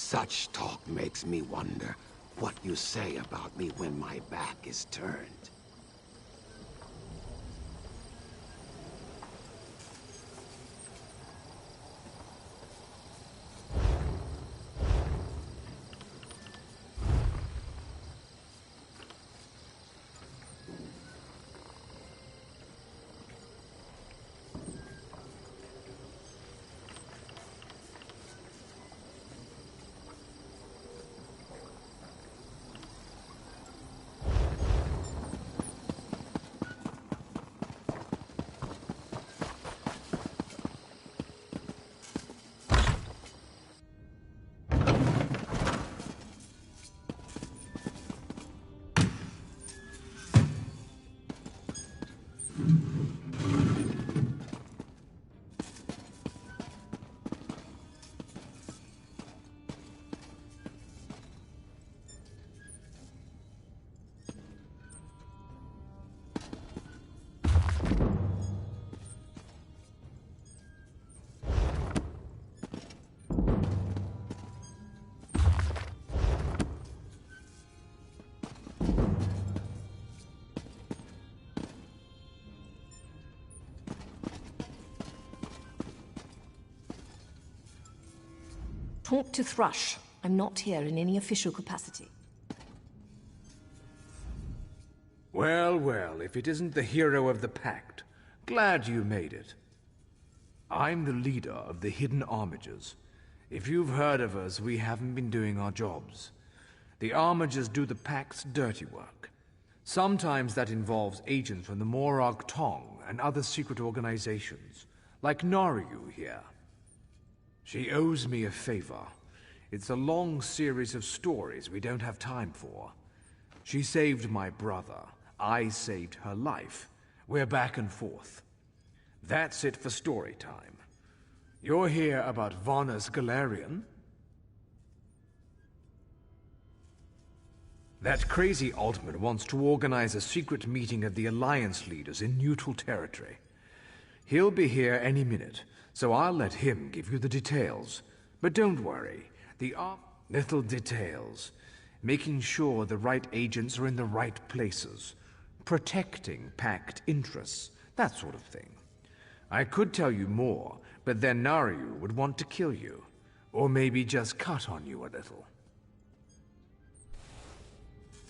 Such talk makes me wonder what you say about me when my back is turned. Talk to Thrush. I'm not here in any official capacity. Well, well, if it isn't the hero of the Pact. Glad you made it. I'm the leader of the Hidden Armigers. If you've heard of us, we haven't been doing our jobs. The Armigers do the Pact's dirty work. Sometimes that involves agents from the Morag Tong and other secret organizations, like Naryu here. She owes me a favor. It's a long series of stories we don't have time for. She saved my brother. I saved her life. We're back and forth. That's it for story time. You're here about Varna's Galarian? That crazy Altman wants to organize a secret meeting of the Alliance leaders in neutral territory. He'll be here any minute, so I'll let him give you the details. But don't worry, little details. Making sure the right agents are in the right places. Protecting Pact interests, that sort of thing. I could tell you more, but then Naryu would want to kill you. Or maybe just cut on you a little.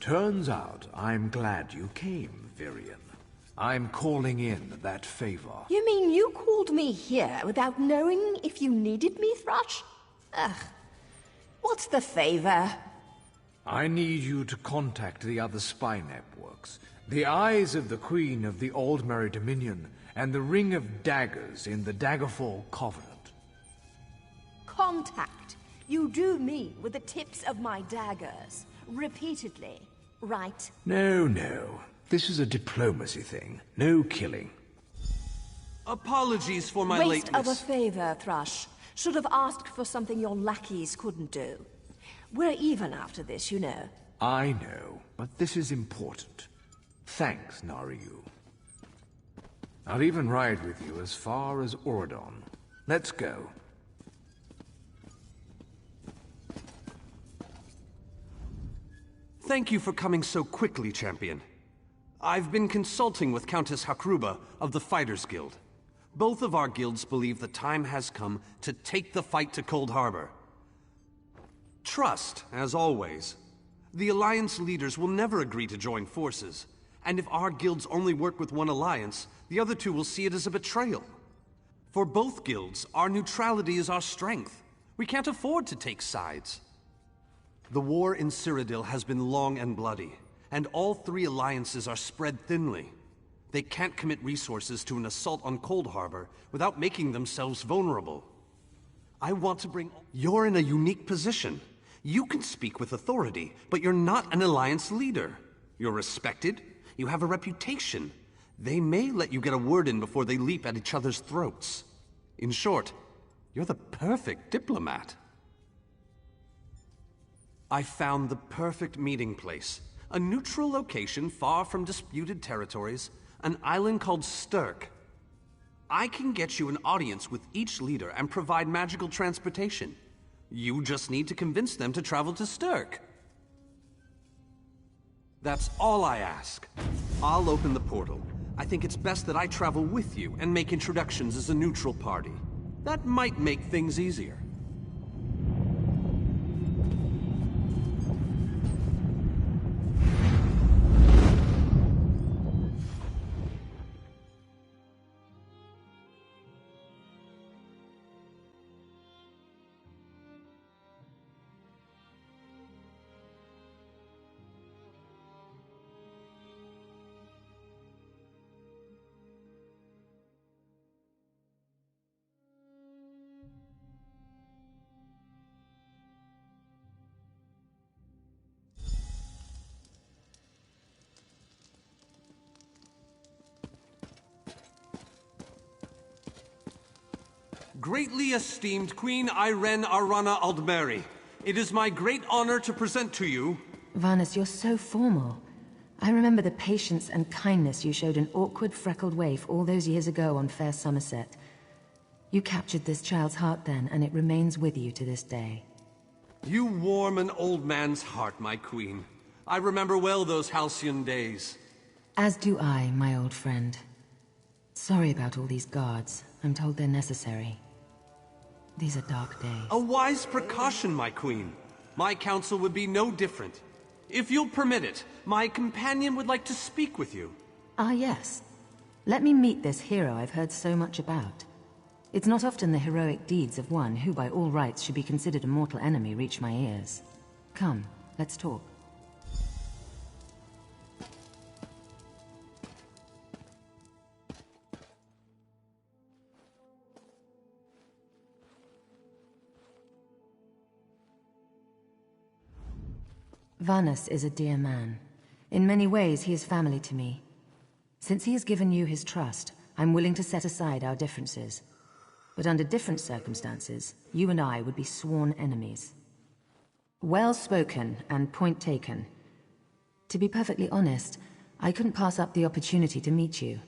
Turns out I'm glad you came, Virion. I'm calling in that favor. You mean you called me here without knowing if you needed me, Thrush? Ugh. What's the favor? I need you to contact the other spy networks. The Eyes of the Queen of the Aldmeri Dominion and the Ring of Daggers in the Daggerfall Covenant. Contact. You do me with the tips of my daggers. Repeatedly, right? No. This is a diplomacy thing. No killing. Apologies for my Waste lateness. of a favor, Thrush. Should have asked for something your lackeys couldn't do. We're even after this, you know. I know, but this is important. Thanks, Naryu. I'll even ride with you as far as Oradon. Let's go. Thank you for coming so quickly, Champion. I've been consulting with Countess Hakruba of the Fighters Guild. Both of our guilds believe the time has come to take the fight to Cold Harbor. Trust, as always. The Alliance leaders will never agree to join forces, and if our guilds only work with one alliance, the other two will see it as a betrayal. For both guilds, our neutrality is our strength. We can't afford to take sides. The war in Cyrodiil has been long and bloody, and all three alliances are spread thinly. They can't commit resources to an assault on Cold Harbor without making themselves vulnerable. I want to bring... You're in a unique position. You can speak with authority, but you're not an alliance leader. You're respected. You have a reputation. They may let you get a word in before they leap at each other's throats. In short, you're the perfect diplomat. I found the perfect meeting place. A neutral location far from disputed territories, an island called Sturk. I can get you an audience with each leader and provide magical transportation. You just need to convince them to travel to Sturk. That's all I ask. I'll open the portal. I think it's best that I travel with you and make introductions as a neutral party. That might make things easier. Greatly esteemed Queen Irene Arana Aldmeri, it is my great honor to present to you... Varnus, you're so formal. I remember the patience and kindness you showed an awkward, freckled waif all those years ago on fair Somerset. You captured this child's heart then, and it remains with you to this day. You warm an old man's heart, my queen. I remember well those halcyon days. As do I, my old friend. Sorry about all these guards. I'm told they're necessary. These are dark days. A wise precaution, my queen. My counsel would be no different. If you'll permit it, my companion would like to speak with you. Ah, yes. Let me meet this hero I've heard so much about. It's not often the heroic deeds of one who by all rights should be considered a mortal enemy reach my ears. Come, let's talk. Varnus is a dear man. In many ways, he is family to me. Since he has given you his trust, I'm willing to set aside our differences. But under different circumstances, you and I would be sworn enemies. Well spoken and point taken. To be perfectly honest, I couldn't pass up the opportunity to meet you.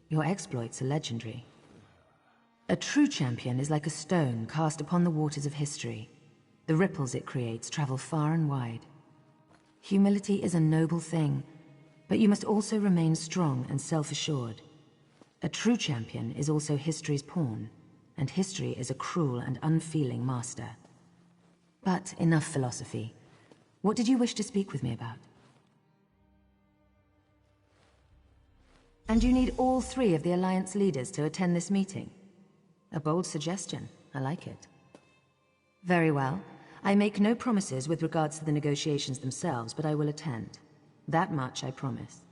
Your exploits are legendary. A true champion is like a stone cast upon the waters of history. The ripples it creates travel far and wide. Humility is a noble thing, but you must also remain strong and self-assured. A true champion is also history's pawn, and history is a cruel and unfeeling master. But enough philosophy. What did you wish to speak with me about? And you need all three of the Alliance leaders to attend this meeting? A bold suggestion. I like it. Very well. I make no promises with regards to the negotiations themselves, but I will attend. That much I promise.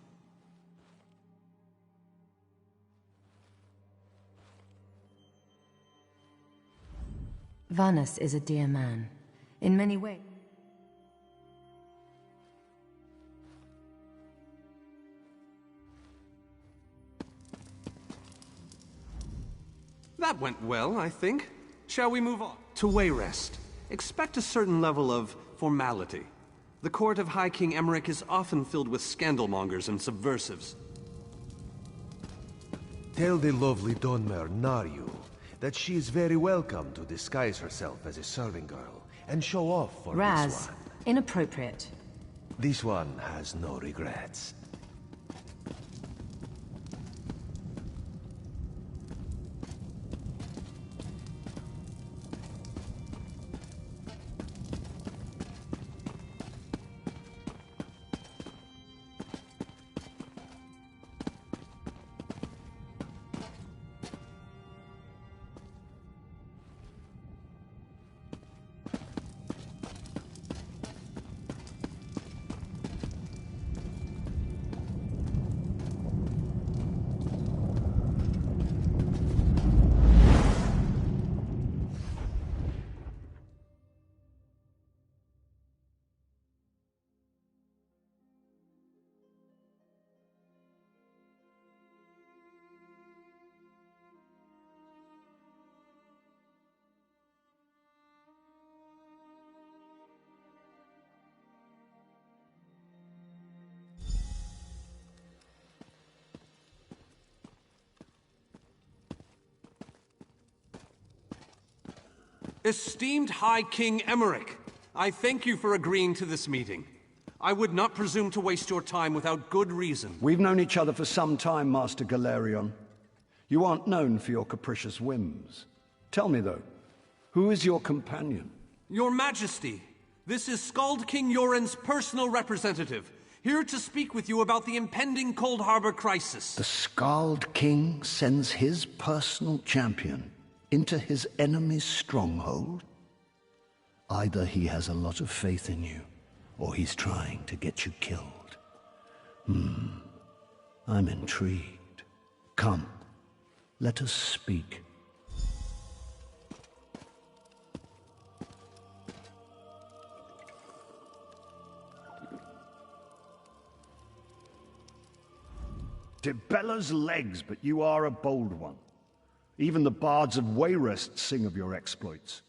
Varnus is a dear man. In many ways. That went well, I think. Shall we move on? To Wayrest. Expect a certain level of formality. The court of High King Emmerich is often filled with scandalmongers and subversives. Tell the lovely Dunmer Naryu that she is very welcome to disguise herself as a serving girl and show off for Raz, this one. inappropriate. This one has no regrets. Esteemed High King Emmerich, I thank you for agreeing to this meeting. I would not presume to waste your time without good reason. We've known each other for some time, Master Galerion. You aren't known for your capricious whims. Tell me, though, who is your companion? Your Majesty, this is Skald King Yoren's personal representative, here to speak with you about the impending Cold Harbor crisis. The Skald King sends his personal champion into his enemy's stronghold? Either he has a lot of faith in you, or he's trying to get you killed. I'm intrigued. Come, let us speak. Dibella's legs, but you are a bold one. Even the bards of Wayrest sing of your exploits.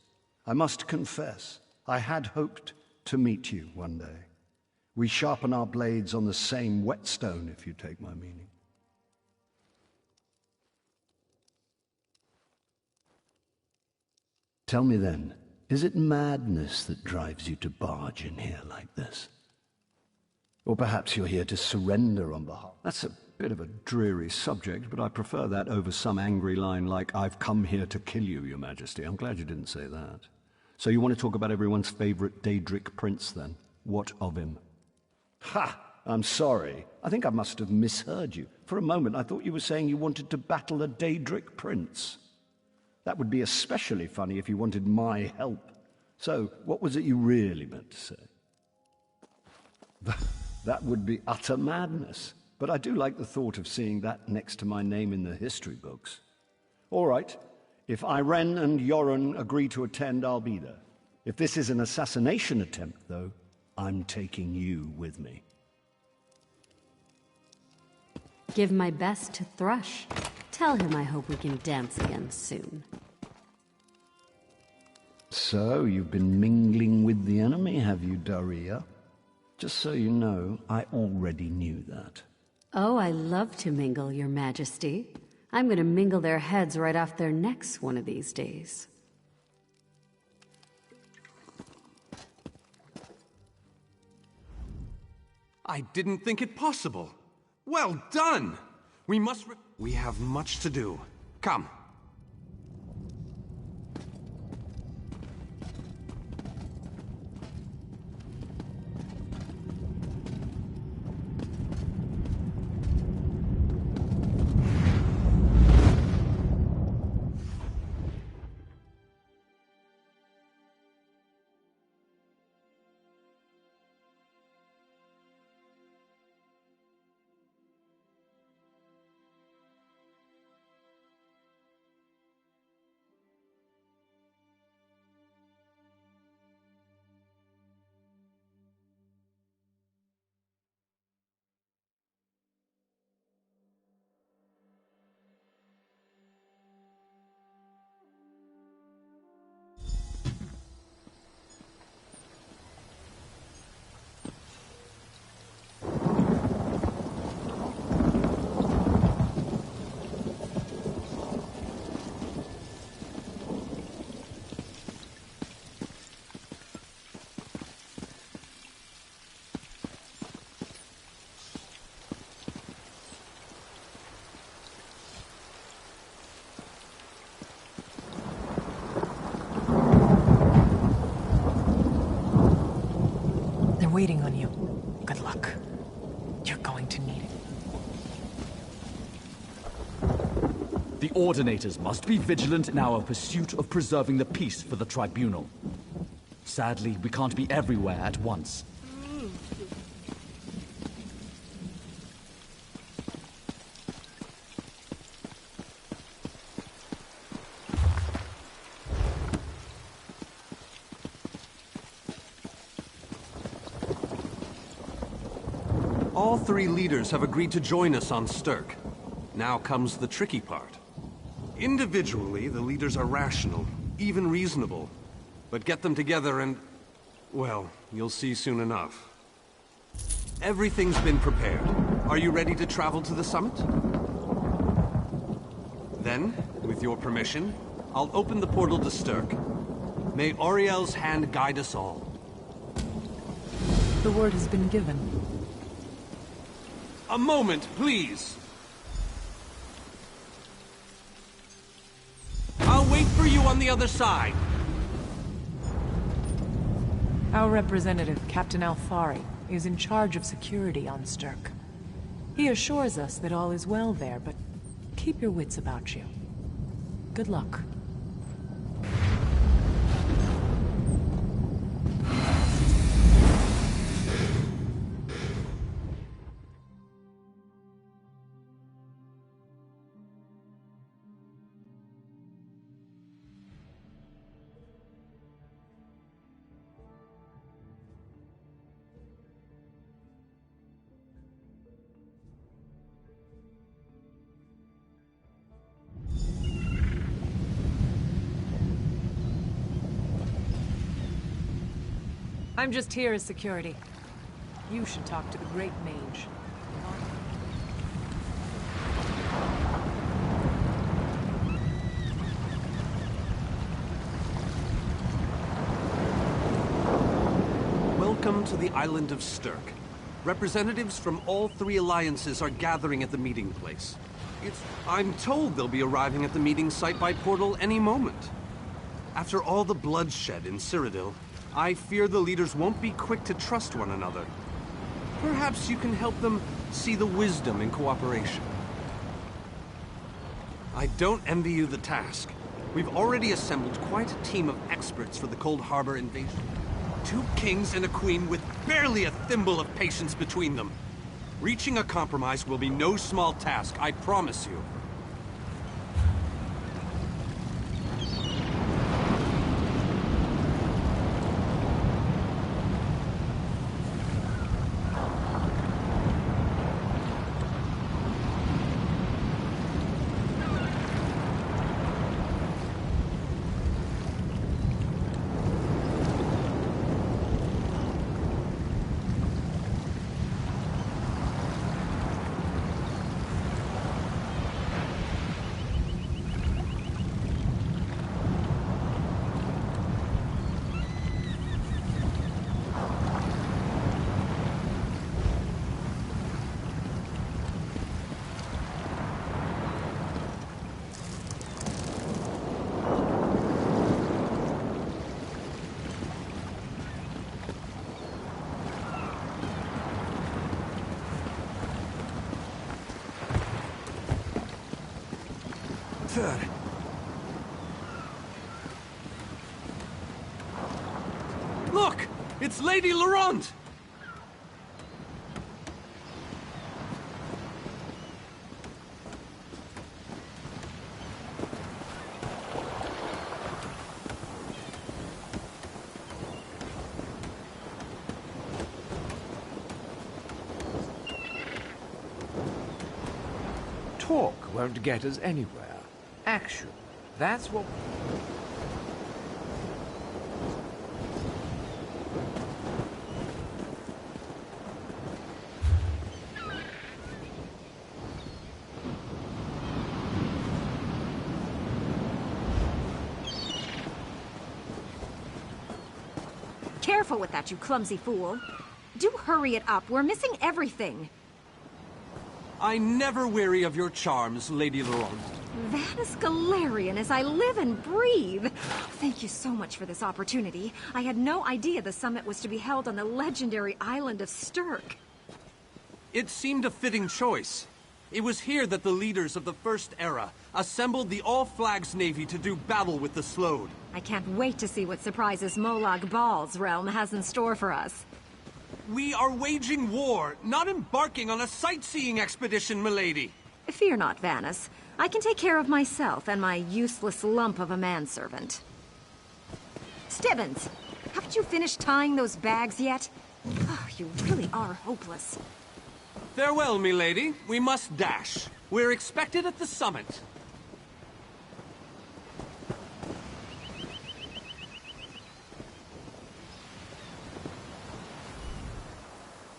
I must confess, I had hoped to meet you one day. We sharpen our blades on the same whetstone, if you take my meaning. Tell me then, is it madness that drives you to barge in here like this? Or perhaps you're here to surrender on behalf... That's a bit of a dreary subject, but I prefer that over some angry line like, "I've come here to kill you, Your Majesty." I'm glad you didn't say that. So you want to talk about everyone's favorite Daedric prince, then? What of him? Ha! I'm sorry. I think I must have misheard you. For a moment, I thought you were saying you wanted to battle a Daedric prince. That would be especially funny if you wanted my help. So, what was it you really meant to say? That would be utter madness. But I do like the thought of seeing that next to my name in the history books. All right. If Irene and Yoren agree to attend, I'll be there. If this is an assassination attempt, though, I'm taking you with me. Give my best to Thrush. Tell him I hope we can dance again soon. So, you've been mingling with the enemy, have you, Daria? Just so you know, I already knew that. Oh, I love to mingle, Your Majesty. I'm gonna mingle their heads right off their necks one of these days. I didn't think it possible. Well done! We have much to do. Come. Waiting on you. Good luck. You're going to need it. The Ordinators must be vigilant in our pursuit of preserving the peace for the Tribunal. Sadly, we can't be everywhere at once. All three leaders have agreed to join us on Sturk. Now comes the tricky part. Individually, the leaders are rational, even reasonable. But get them together and... well, you'll see soon enough. Everything's been prepared. Are you ready to travel to the summit? Then, with your permission, I'll open the portal to Sturk. May Auriel's hand guide us all. The word has been given. A moment, please. I'll wait for you on the other side. Our representative, Captain Alfari, is in charge of security on Stirk. He assures us that all is well there, but keep your wits about you. Good luck. I'm just here as security. You should talk to the Great Mage. Welcome to the island of Stirk. Representatives from all three alliances are gathering at the meeting place. I'm told they'll be arriving at the meeting site by portal any moment. After all the bloodshed in Cyrodiil, I fear the leaders won't be quick to trust one another. Perhaps you can help them see the wisdom in cooperation. I don't envy you the task. We've already assembled quite a team of experts for the Cold Harbor invasion. 2 kings and a queen with barely a thimble of patience between them. Reaching a compromise will be no small task, I promise you. Look! It's Lady Laurent! Talk won't get us anywhere. Action. That's what... Careful with that, you clumsy fool. Do hurry it up. We're missing everything. I never weary of your charms, Lady Laurent. Vanus Galarian as I live and breathe. Thank you so much for this opportunity. I had no idea the summit was to be held on the legendary island of Stirk. It seemed a fitting choice. It was here that the leaders of the First Era assembled the All-Flags Navy to do battle with the Slode. I can't wait to see what surprises Molag Bal's realm has in store for us. We are waging war, not embarking on a sightseeing expedition, milady. Fear not, Vanus. I can take care of myself and my useless lump of a manservant. Stibbins, haven't you finished tying those bags yet? Oh, you really are hopeless. Farewell, milady. We must dash. We're expected at the summit.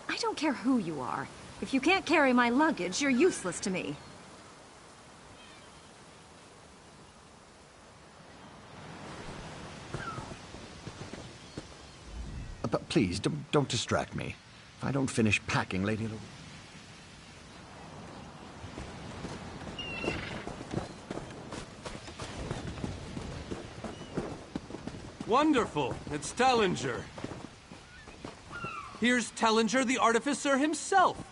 I don't care who you are. If you can't carry my luggage, you're useless to me. but please, don't distract me. If I don't finish packing, Lady Lu... Wonderful. It's Tellinger. Here's Tellinger, the artificer himself.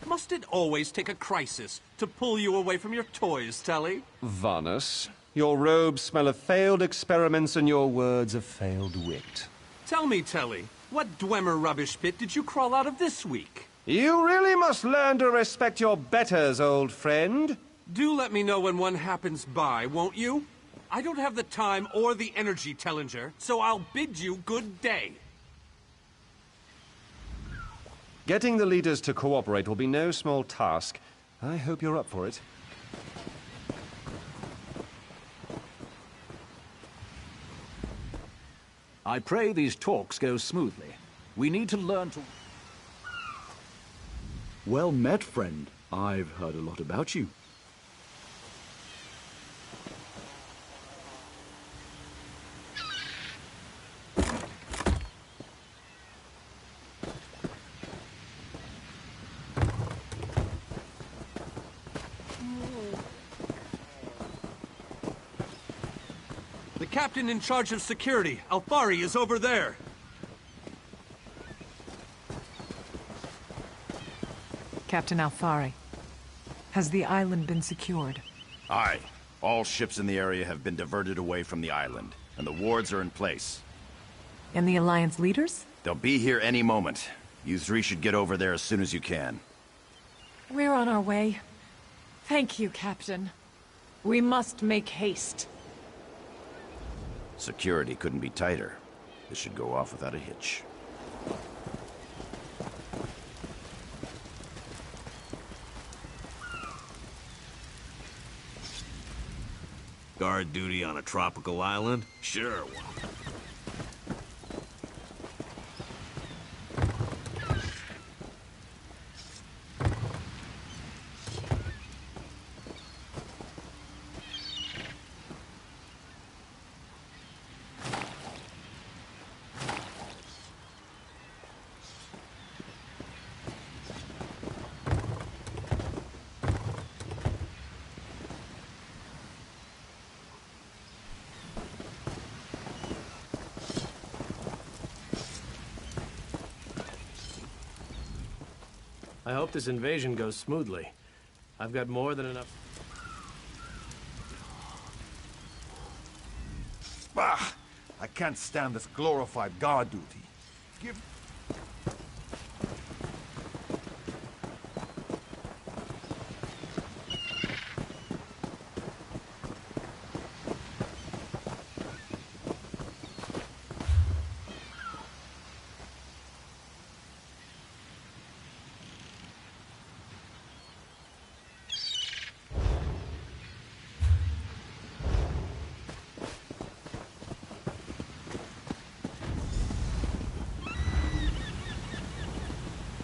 Must it always take a crisis to pull you away from your toys, Telly? Vanus, your robes smell of failed experiments and your words of failed wit. Tell me, Telly, what Dwemer rubbish pit did you crawl out of this week? You really must learn to respect your betters, old friend. Do let me know when one happens by, won't you? I don't have the time or the energy, Tellinger, so I'll bid you good day. Getting the leaders to cooperate will be no small task. I hope you're up for it. I pray these talks go smoothly. We need to learn to... Well met, friend. I've heard a lot about you. The captain in charge of security, Alfari, is over there. Captain Alfari, has the island been secured? Aye. All ships in the area have been diverted away from the island, and the wards are in place. And the Alliance leaders? They'll be here any moment. You three should get over there as soon as you can. We're on our way. Thank you, Captain. We must make haste. Security couldn't be tighter. This should go off without a hitch. Guard duty on a tropical island? Sure. I hope this invasion goes smoothly. I've got more than enough... Bah! I can't stand this glorified guard duty. Give...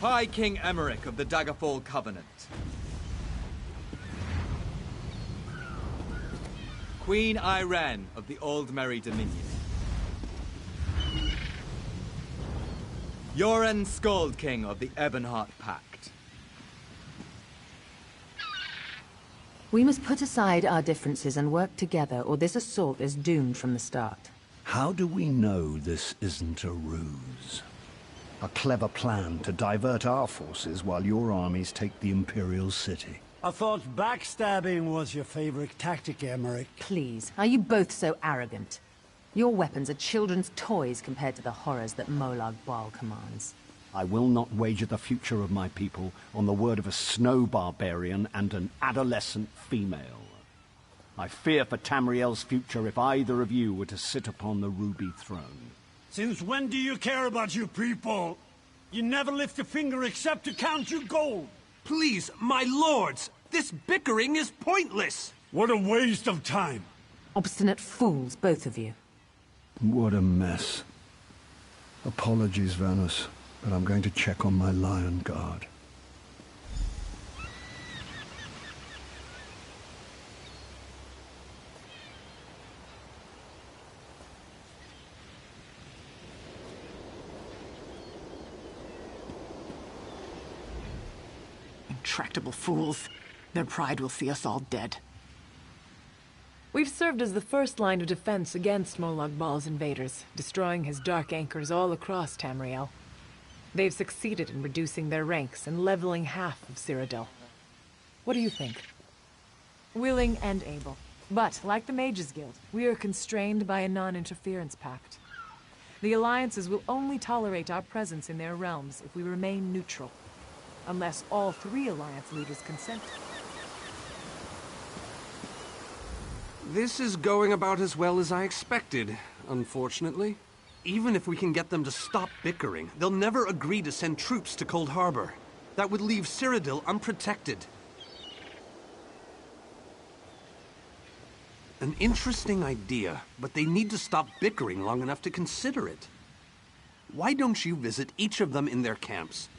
High King Emmerich of the Daggerfall Covenant. Queen Irene of the Old Merry Dominion. Yoren Skald King of the Ebonheart Pact. We must put aside our differences and work together, or this assault is doomed from the start. How do we know this isn't a ruse? A clever plan to divert our forces while your armies take the Imperial City. I thought backstabbing was your favorite tactic, Emmerich. Please, are you both so arrogant? Your weapons are children's toys compared to the horrors that Molag Bal commands. I will not wager the future of my people on the word of a snow barbarian and an adolescent female. I fear for Tamriel's future if either of you were to sit upon the Ruby Throne. Since when do you care about your people? You never lift a finger except to count your gold. Please, my lords, this bickering is pointless. What a waste of time. Obstinate fools, both of you. What a mess. Apologies, Vanus, but I'm going to check on my Lion Guard. intractable fools. Their pride will see us all dead. We've served as the first line of defense against Molag Bal's invaders, destroying his dark anchors all across Tamriel. They've succeeded in reducing their ranks and leveling half of Cyrodiil. What do you think? Willing and able. But, like the Mages Guild, we are constrained by a non-interference pact. The alliances will only tolerate our presence in their realms if we remain neutral, unless all 3 alliance leaders consent. This is going about as well as I expected, unfortunately. Even if we can get them to stop bickering, they'll never agree to send troops to Cold Harbor. That would leave Cyrodiil unprotected. An interesting idea, but they need to stop bickering long enough to consider it. Why don't you visit each of them in their camps?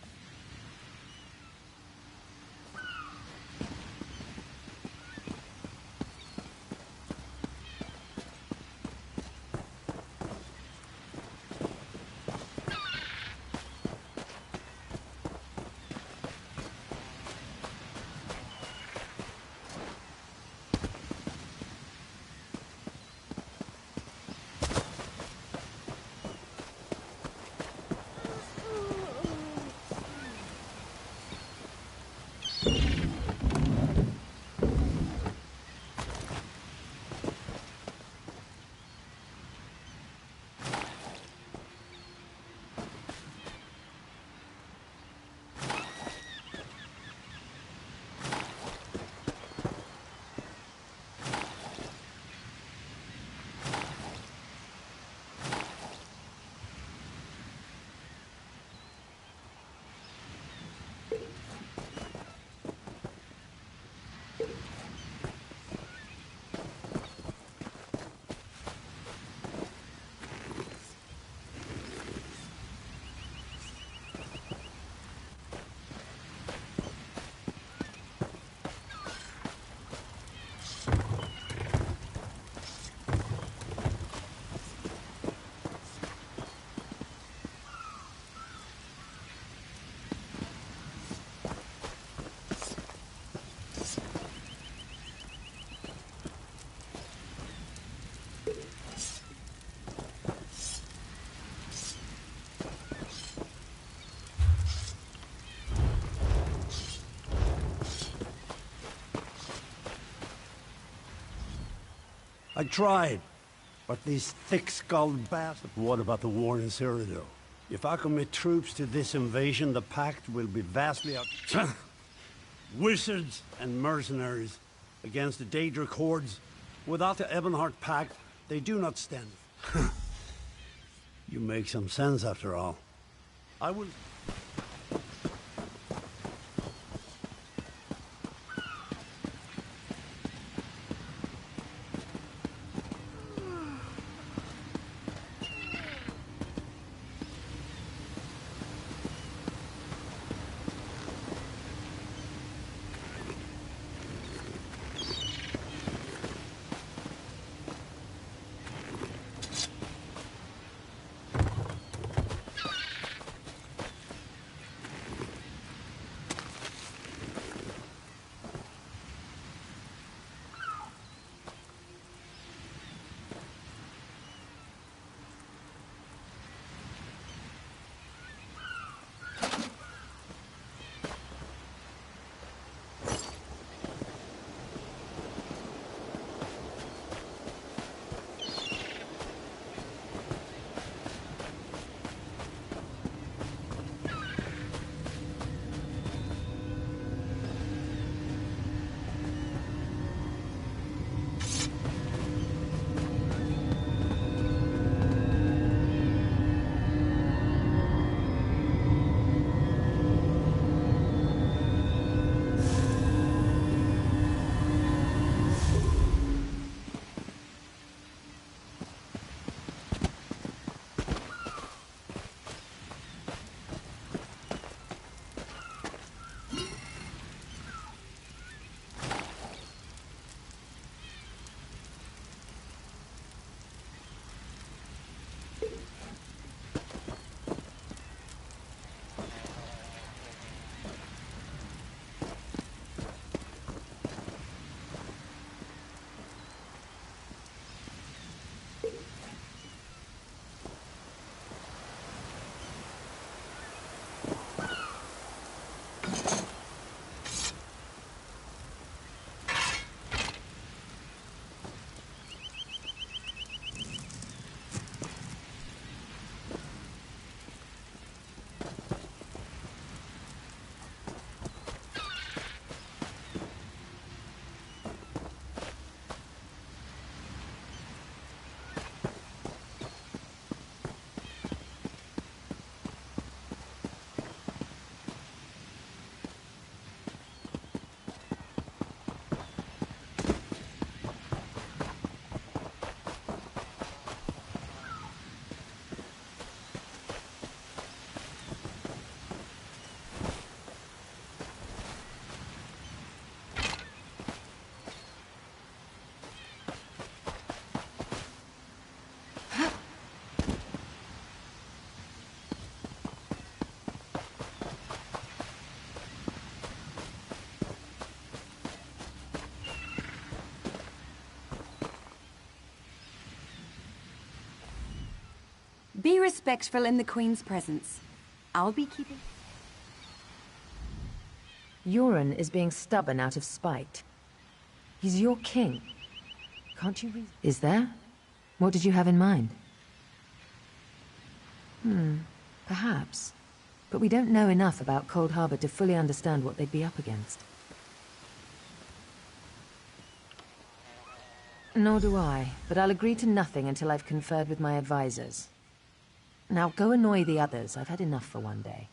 I tried, but these thick-skulled bastards... What about the war in Cyrodiil? If I commit troops to this invasion, the Pact will be vastly out... Wizards and mercenaries against the Daedric hordes. Without the Ebonheart Pact, they do not stand. You make some sense after all. I will... respectful in the Queen's presence. I'll be keeping... Euron is being stubborn out of spite. He's your king. Can't you reason? Is there? What did you have in mind? Perhaps. But we don't know enough about Cold Harbor to fully understand what they'd be up against. Nor do I, but I'll agree to nothing until I've conferred with my advisors. Now go annoy the others. I've had enough for one day.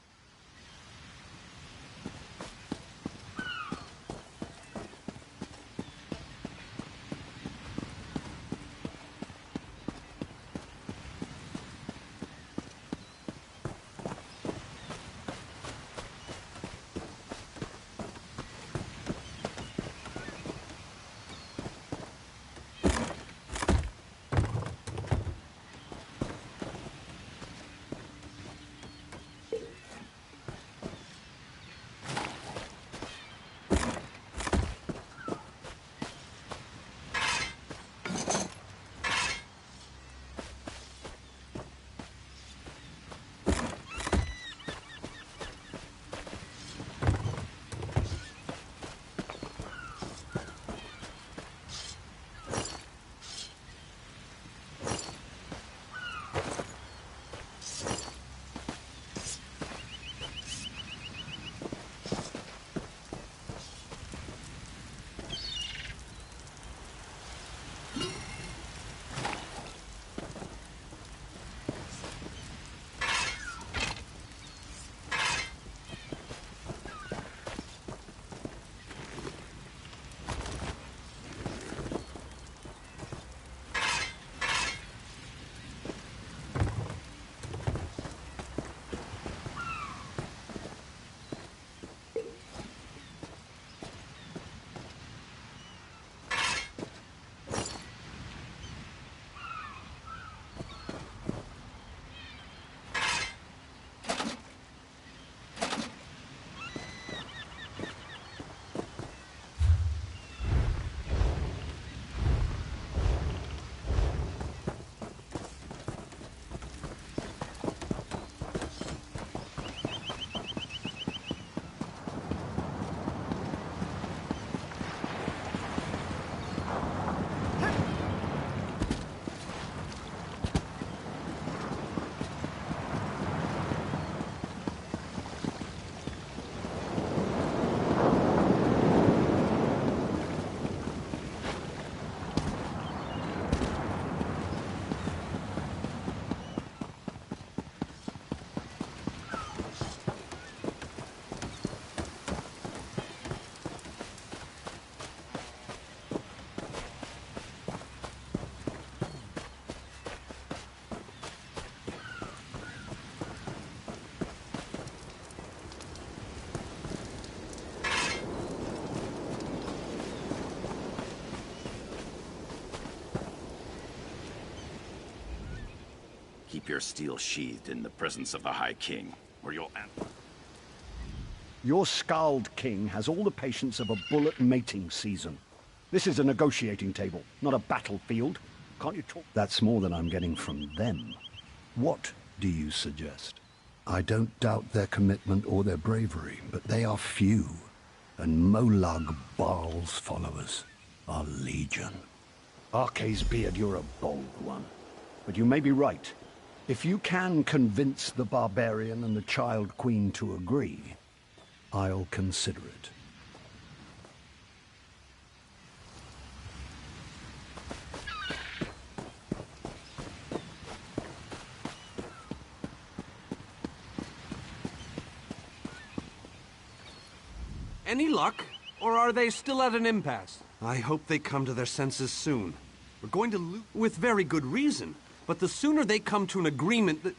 Keep your steel sheathed in the presence of the High King, or you'll... Your Scald King has all the patience of a bullet mating season. This is a negotiating table, not a battlefield. Can't you talk? That's more than I'm getting from them. What do you suggest? I don't doubt their commitment or their bravery, but they are few, and Molag Baal's followers are legion. Arce's beard, you're a bold one. But you may be right. If you can convince the barbarian and the Child Queen to agree, I'll consider it. Any luck? Or are they still at an impasse? I hope they come to their senses soon. We're going to lose with very good reason. But the sooner they come to an agreement that...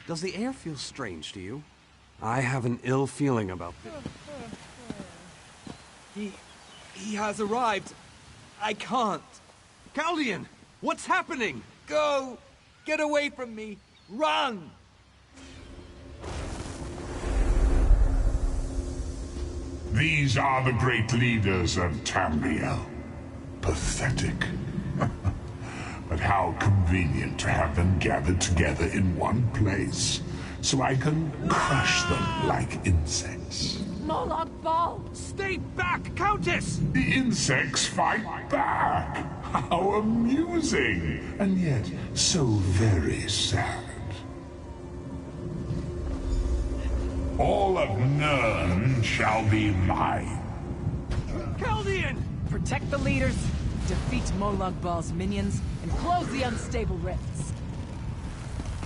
Does the air feel strange to you? I have an ill feeling about this. He has arrived. I can't. Caldian! What's happening? Go! Get away from me! Run! These are the great leaders of Tamriel. Pathetic. But how convenient to have them gathered together in one place, so I can crush them like insects. Moloch Ball! Stay back, Countess! The insects fight back! How amusing! And yet, so very sad. All of Nirn shall be mine. Chaldean! Protect the leaders, defeat Molag Bal's minions, and close the unstable rifts.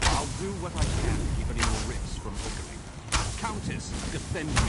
I'll do what I can to keep any more rifts from opening. Countess, defend me.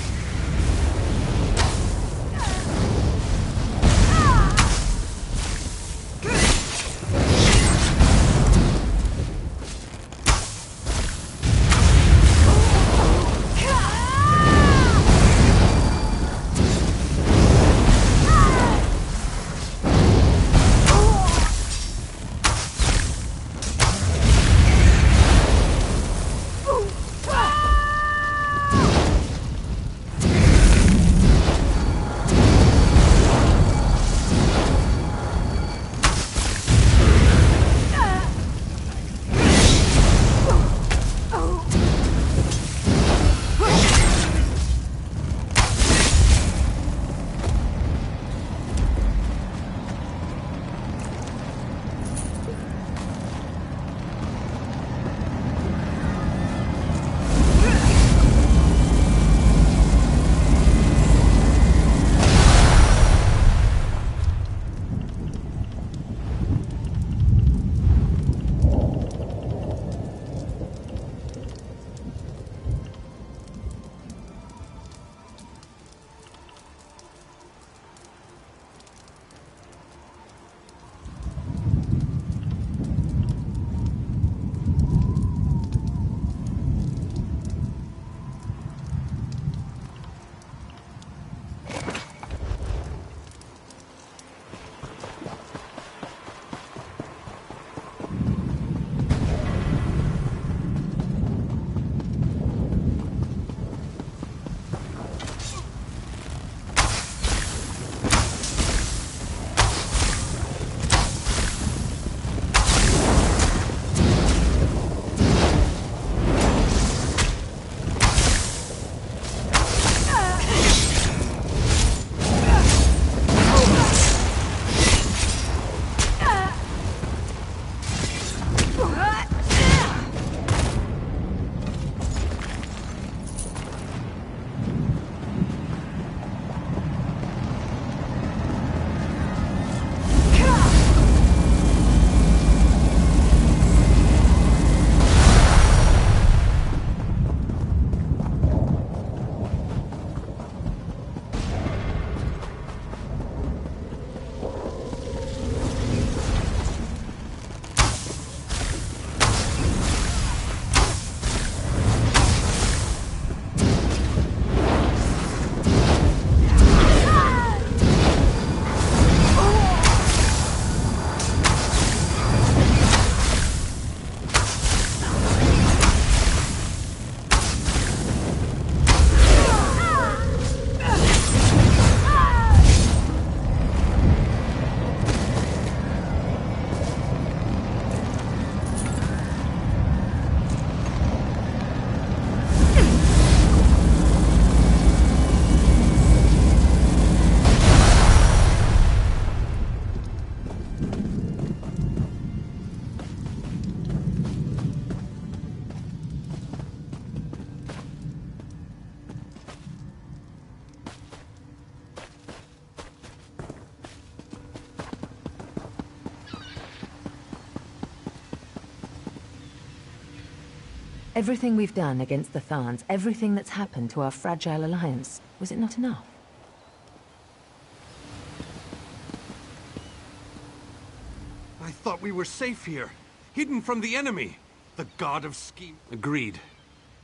Everything we've done against the Tharns, everything that's happened to our fragile alliance, was it not enough? I thought we were safe here, hidden from the enemy. The god of scheme. Agreed.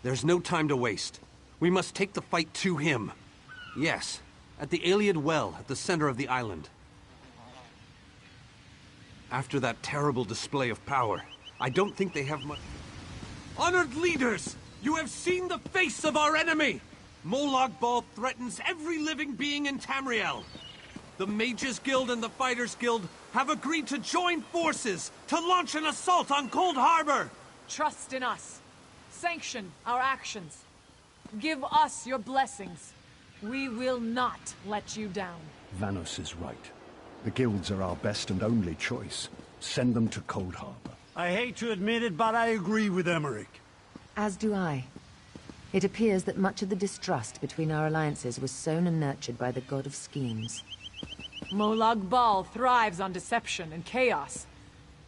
There's no time to waste. We must take the fight to him. Yes, at the Iliad Well at the center of the island. After that terrible display of power, I don't think they have much... Honored leaders! You have seen the face of our enemy! Molag Bal threatens every living being in Tamriel. The Mages Guild and the Fighters Guild have agreed to join forces to launch an assault on Cold Harbor! Trust in us. Sanction our actions. Give us your blessings. We will not let you down. Vanos is right. The guilds are our best and only choice. Send them to Cold Harbor. I hate to admit it, but I agree with Emmerich. As do I. It appears that much of the distrust between our alliances was sown and nurtured by the god of schemes. Molag Bal thrives on deception and chaos.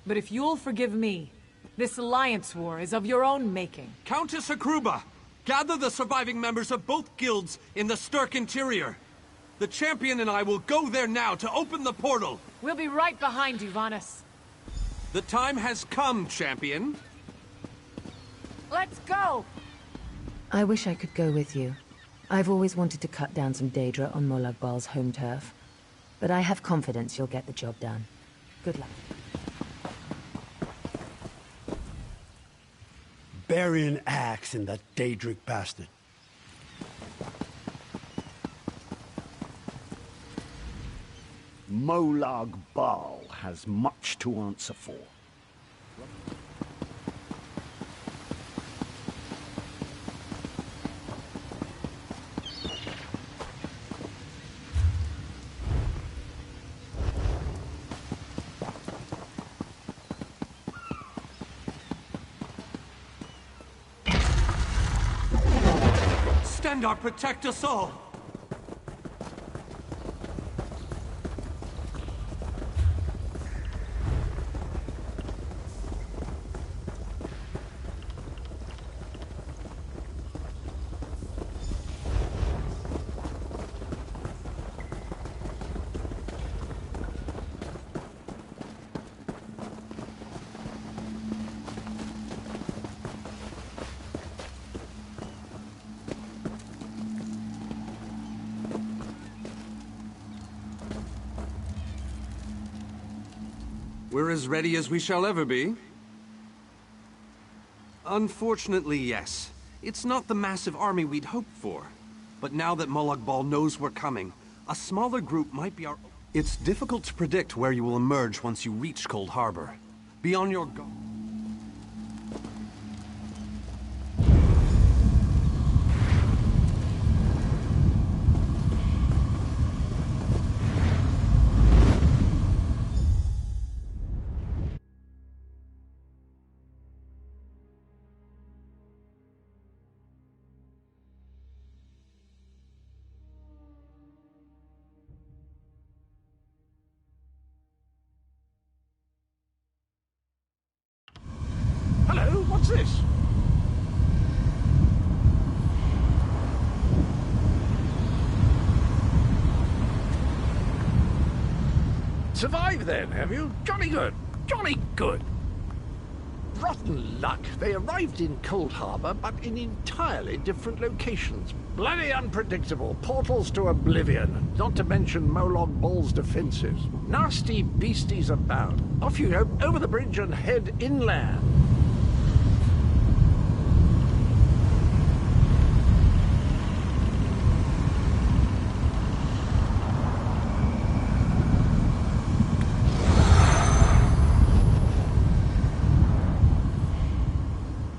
But if you'll forgive me, this alliance war is of your own making. Countess Akruba, gather the surviving members of both guilds in the Sturk interior. The champion and I will go there now to open the portal. We'll be right behind you, Vanos. The time has come, champion. Let's go! I wish I could go with you. I've always wanted to cut down some Daedra on Molag Bal's home turf. But I have confidence you'll get the job done. Good luck. Bury an axe in that Daedric bastard. Molag Bal has much to answer for. Stendarr, protect us all! We're as ready as we shall ever be. Unfortunately, yes. It's not the massive army we'd hoped for. But now that Molag Bal knows we're coming, a smaller group might be our... It's difficult to predict where you will emerge once you reach Cold Harbor. Be on your guard. Hello, what's this? Survived then, have you? Jolly good. Jolly good. Rotten luck. They arrived in Cold Harbor, but in entirely different locations. Bloody unpredictable. Portals to oblivion. Not to mention Molag Bal's defenses. Nasty beasties abound. Off you go, over the bridge and head inland.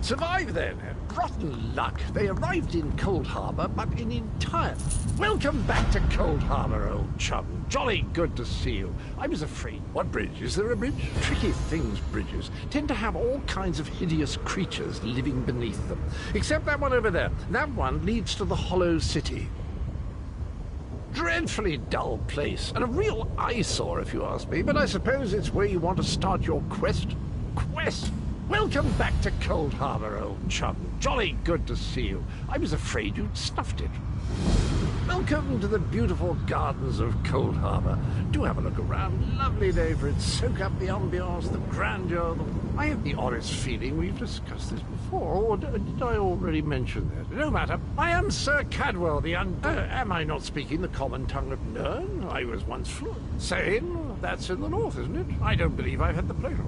Survive then. Rotten luck. They arrived in Cold Harbor, but in entire... Welcome back to Cold Harbor, old chum. Jolly good to see you. I was afraid. What bridge? Is there a bridge? Tricky things, bridges. Tend to have all kinds of hideous creatures living beneath them. Except that one over there. That one leads to the Hollow City. Dreadfully dull place, and a real eyesore if you ask me, but I suppose it's where you want to start your quest. Quest? Welcome back to Cold Harbor, old chum. Jolly good to see you. I was afraid you'd snuffed it. Welcome to the beautiful gardens of Cold Harbor. Do have a look around. Lovely day for it. Soak up the ambiance, the grandeur. I have the honest feeling we've discussed this before, or did I already mention that? No matter. I am Sir Cadwell, the am I not speaking the common tongue of Nirn? I was once fluent. Sane? That's in the north, isn't it? I don't believe I've had the pleasure.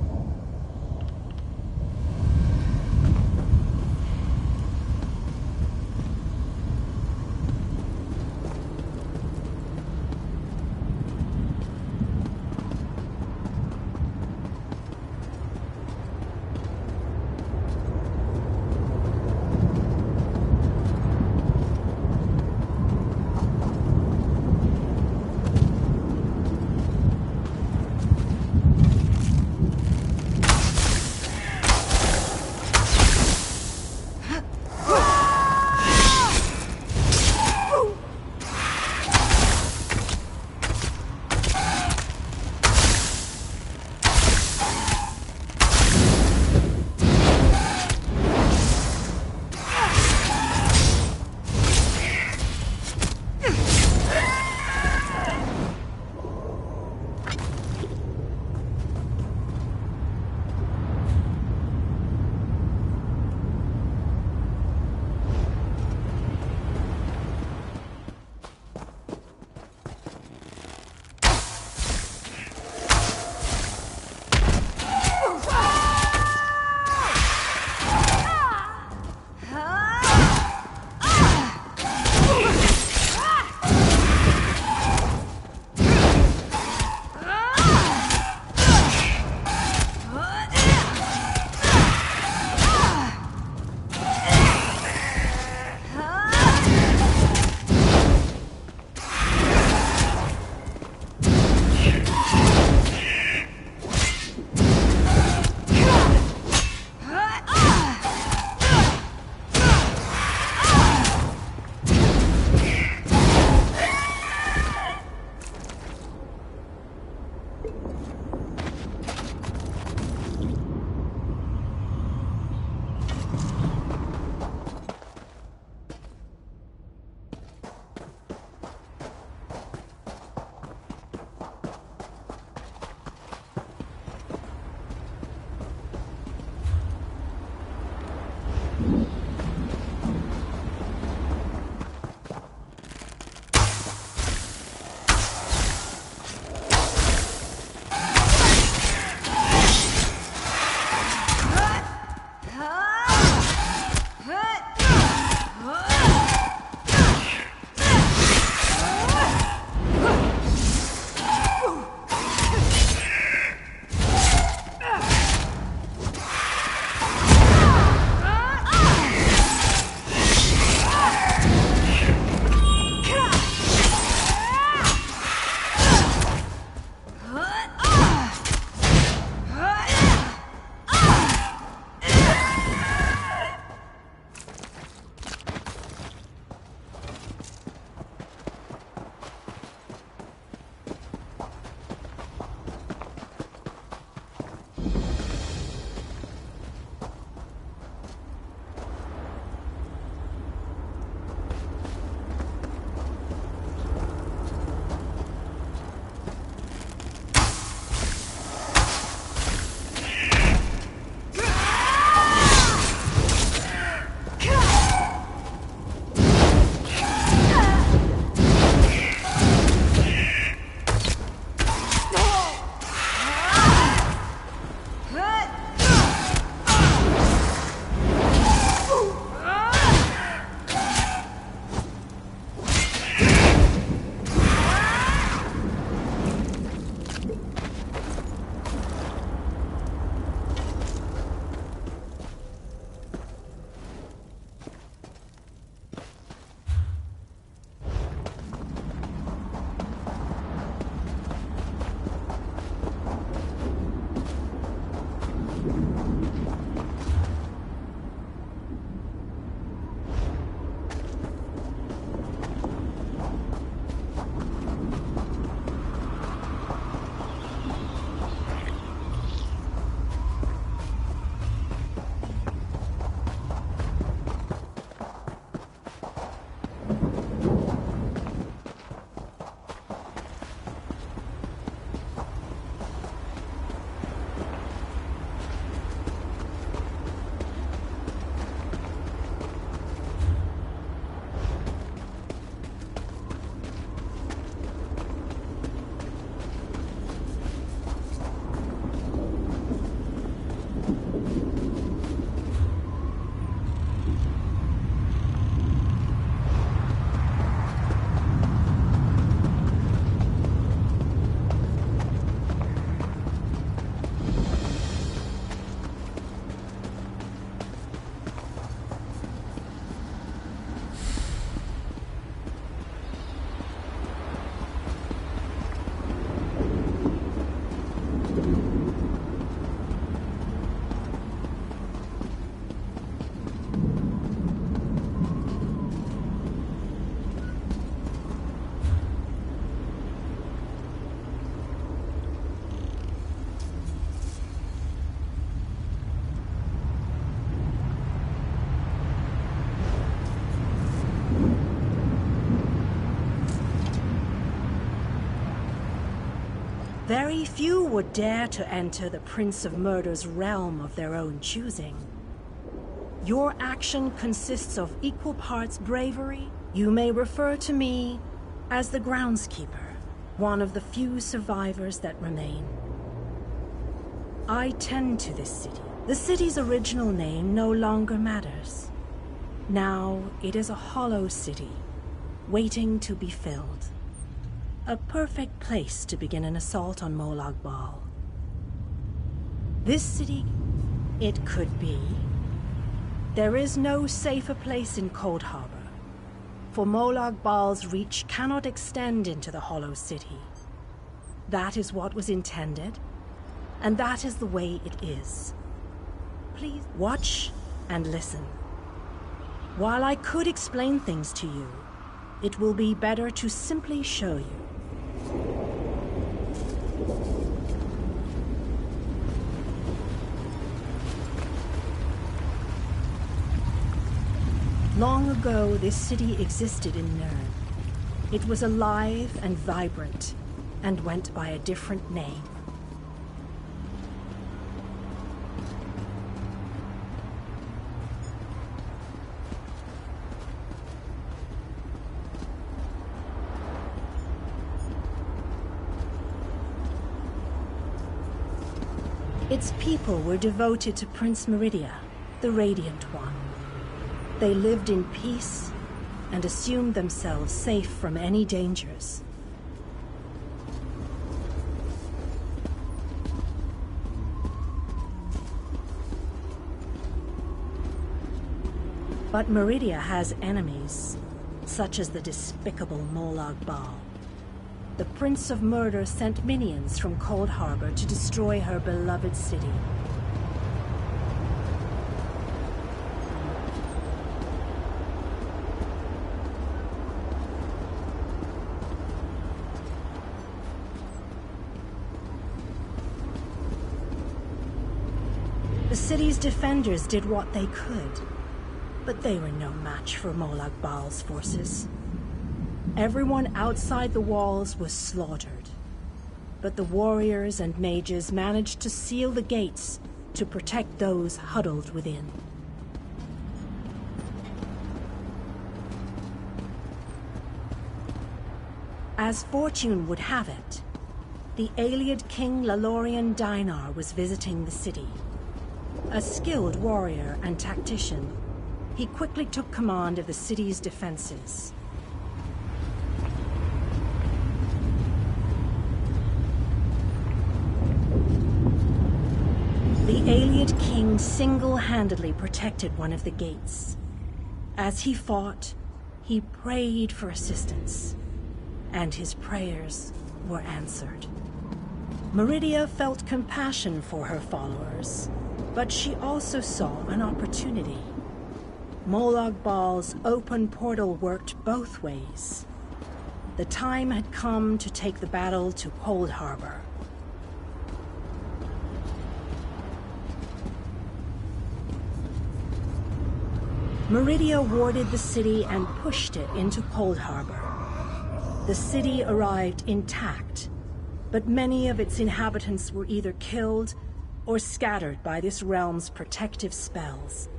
Very few would dare to enter the Prince of Murder's realm of their own choosing. Your action consists of equal parts bravery. You may refer to me as the groundskeeper, one of the few survivors that remain. I tend to this city. The city's original name no longer matters. Now it is a hollow city, waiting to be filled. A perfect place to begin an assault on Molag Bal. This city, it could be. There is no safer place in Cold Harbor, for Molag Bal's reach cannot extend into the hollow city. That is what was intended, and that is the way it is. Please watch and listen. While I could explain things to you, it will be better to simply show you. Long ago, this city existed in Nirn. It was alive and vibrant, and went by a different name. Its people were devoted to Prince Meridia, the Radiant One. They lived in peace and assumed themselves safe from any dangers. But Meridia has enemies, such as the despicable Molag Bal. The Prince of Murder sent minions from Cold Harbor to destroy her beloved city. The city's defenders did what they could, but they were no match for Molag Bal's forces. Everyone outside the walls was slaughtered, but the warriors and mages managed to seal the gates to protect those huddled within. As fortune would have it, the Ayleid king Lalorian Dainar was visiting the city. A skilled warrior and tactician, he quickly took command of the city's defenses. The Ayleid king single-handedly protected one of the gates. As he fought, he prayed for assistance, and his prayers were answered. Meridia felt compassion for her followers, but she also saw an opportunity. Molag Bal's open portal worked both ways. The time had come to take the battle to Cold Harbor. Meridia warded the city and pushed it into Cold Harbor. The city arrived intact, but many of its inhabitants were either killed or scattered by this realm's protective spells.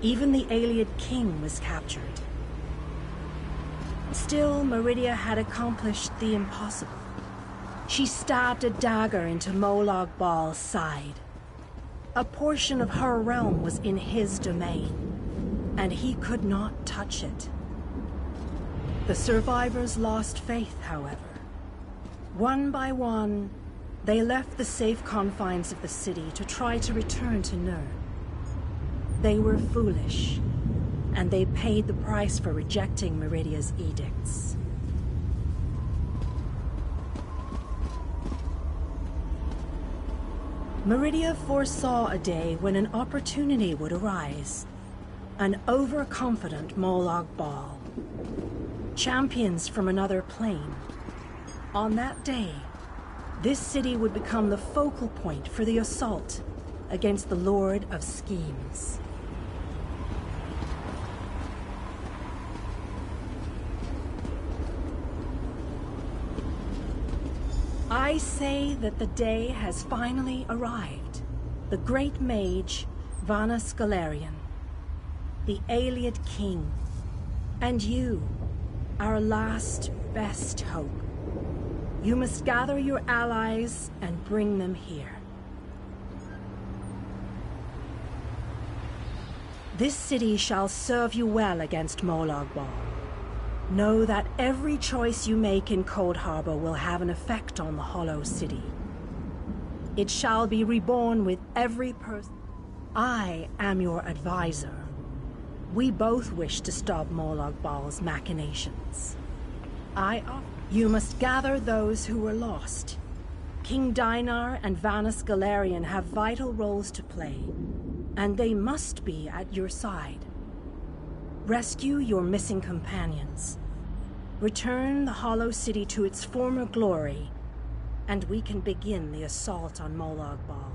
Even the Ayleid king was captured. Still, Meridia had accomplished the impossible. She stabbed a dagger into Molag Bal's side. A portion of her realm was in his domain, and he could not touch it. The survivors lost faith, however. One by one, they left the safe confines of the city to try to return to Nirn. They were foolish, and they paid the price for rejecting Meridia's edicts. Meridia foresaw a day when an opportunity would arise. An overconfident Molag Bal. Champions from another plane. On that day, this city would become the focal point for the assault against the Lord of Schemes. I say that the day has finally arrived. The great mage, Vanus Galerian, the Ayleid king, and you, our last best hope. You must gather your allies and bring them here. This city shall serve you well against Molag Bal. Know that every choice you make in Cold Harbor will have an effect on the Hollow City. It shall be reborn with every person. I am your advisor. We both wish to stop Molag Bal's machinations. You must gather those who were lost. King Dinar and Vanus Galerian have vital roles to play, and they must be at your side. Rescue your missing companions. Return the Hollow City to its former glory, and we can begin the assault on Molag Bal.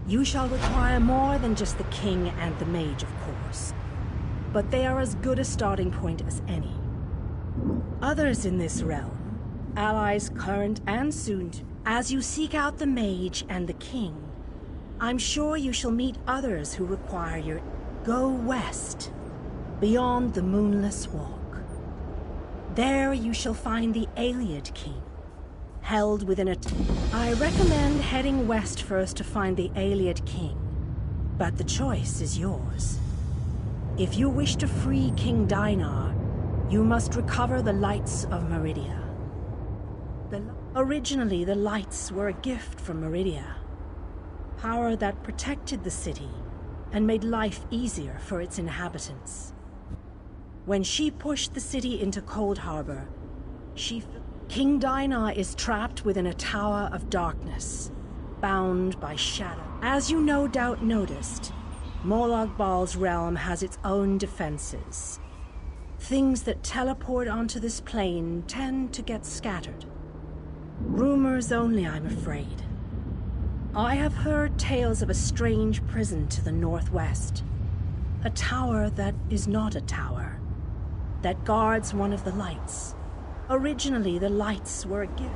You shall require more than just the king and the mage, of course, but they are as good a starting point as any. Others in this realm, allies current and soon, as you seek out the mage and the king, I'm sure you shall meet others who require your... Go west, beyond the Moonless Walk. There you shall find the Ayleid king, held within a... I recommend heading west first to find the Ayleid king, but the choice is yours. If you wish to free King Dinar, you must recover the lights of Meridia. Originally, the lights were a gift from Meridia, power that protected the city and made life easier for its inhabitants. When she pushed the city into Cold Harbor, King Dinar is trapped within a tower of darkness, bound by shadow. As you no doubt noticed, Molag Bal's realm has its own defenses. Things that teleport onto this plane tend to get scattered. Rumors only, I'm afraid. I have heard tales of a strange prison to the northwest. A tower that is not a tower, that guards one of the lights. Originally, the lights were a gift.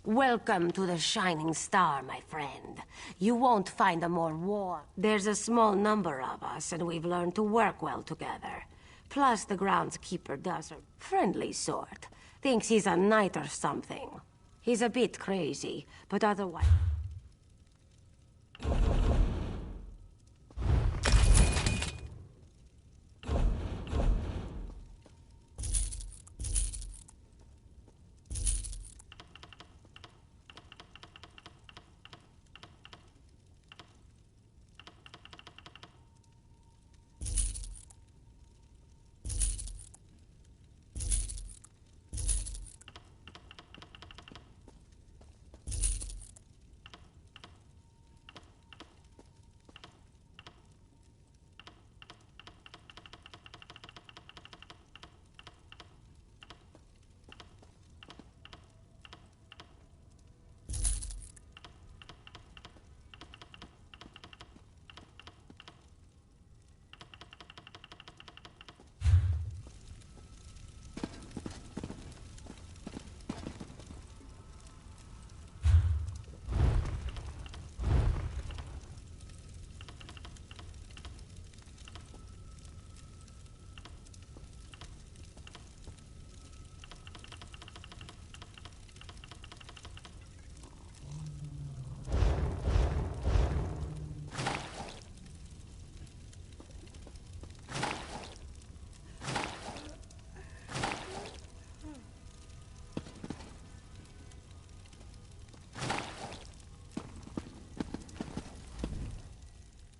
Welcome to the Shining Star, my friend. You won't find a more warm. There's a small number of us, and we've learned to work well together. Plus, the groundskeeper does a friendly sort. Thinks he's a knight or something. He's a bit crazy, but otherwise...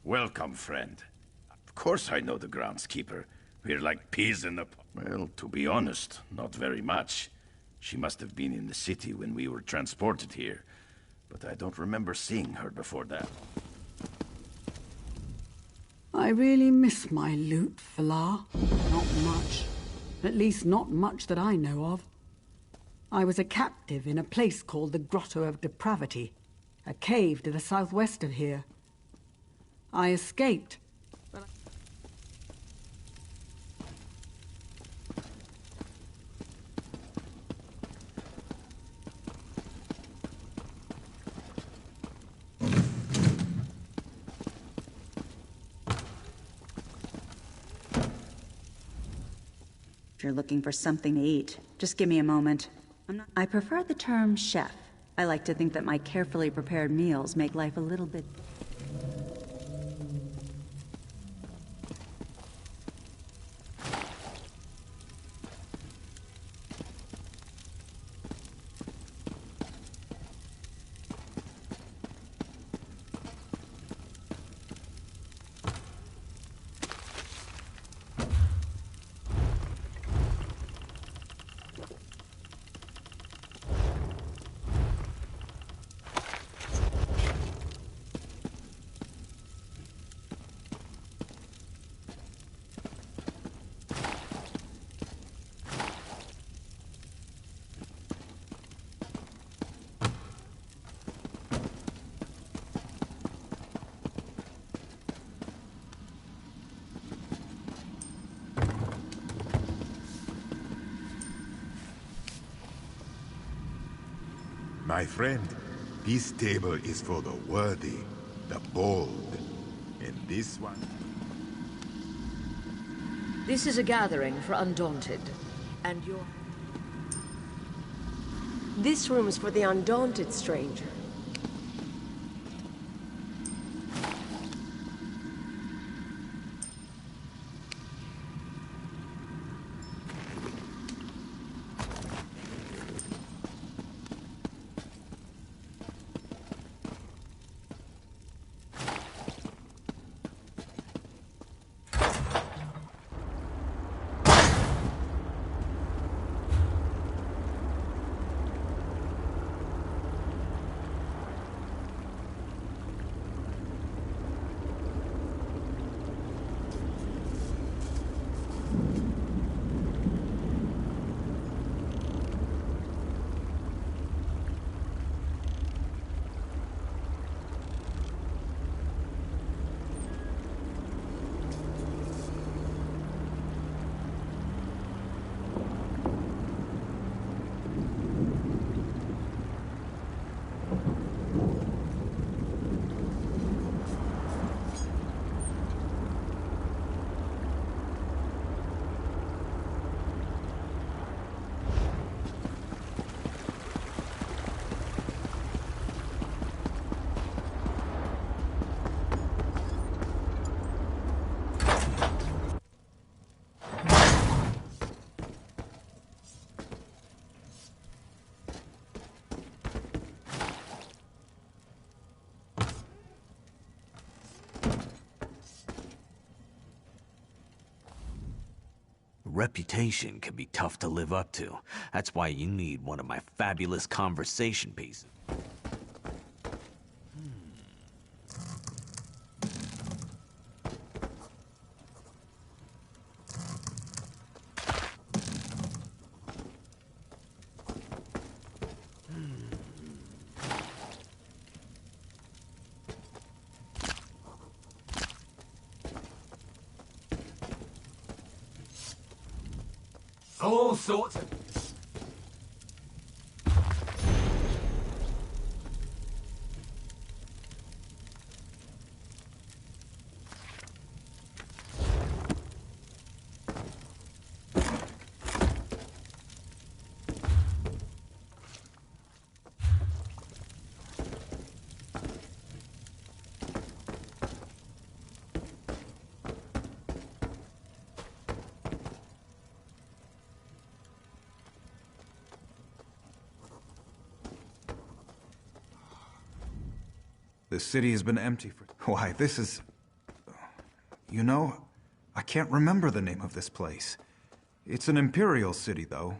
Welcome, friend. Of course I know the groundskeeper. We're like peas in the... Well, to be honest, not very much. She must have been in the city when we were transported here. But I don't remember seeing her before that. I really miss my loot, Falar. Not much. At least not much that I know of. I was a captive in a place called the Grotto of Depravity, a cave to the southwest of here. I escaped, but If you're looking for something to eat, just give me a moment. I prefer the term chef. I like to think that my carefully prepared meals make life a little bit... My friend, this table is for the worthy, the bold. And this one... This is a gathering for Undaunted, and you're... This room's for the Undaunted, stranger. reputation can be tough to live up to. That's why you need one of my fabulous conversation pieces. All sorts of... This city has been empty for... Why, this is... You know, I can't remember the name of this place. It's an imperial city, though.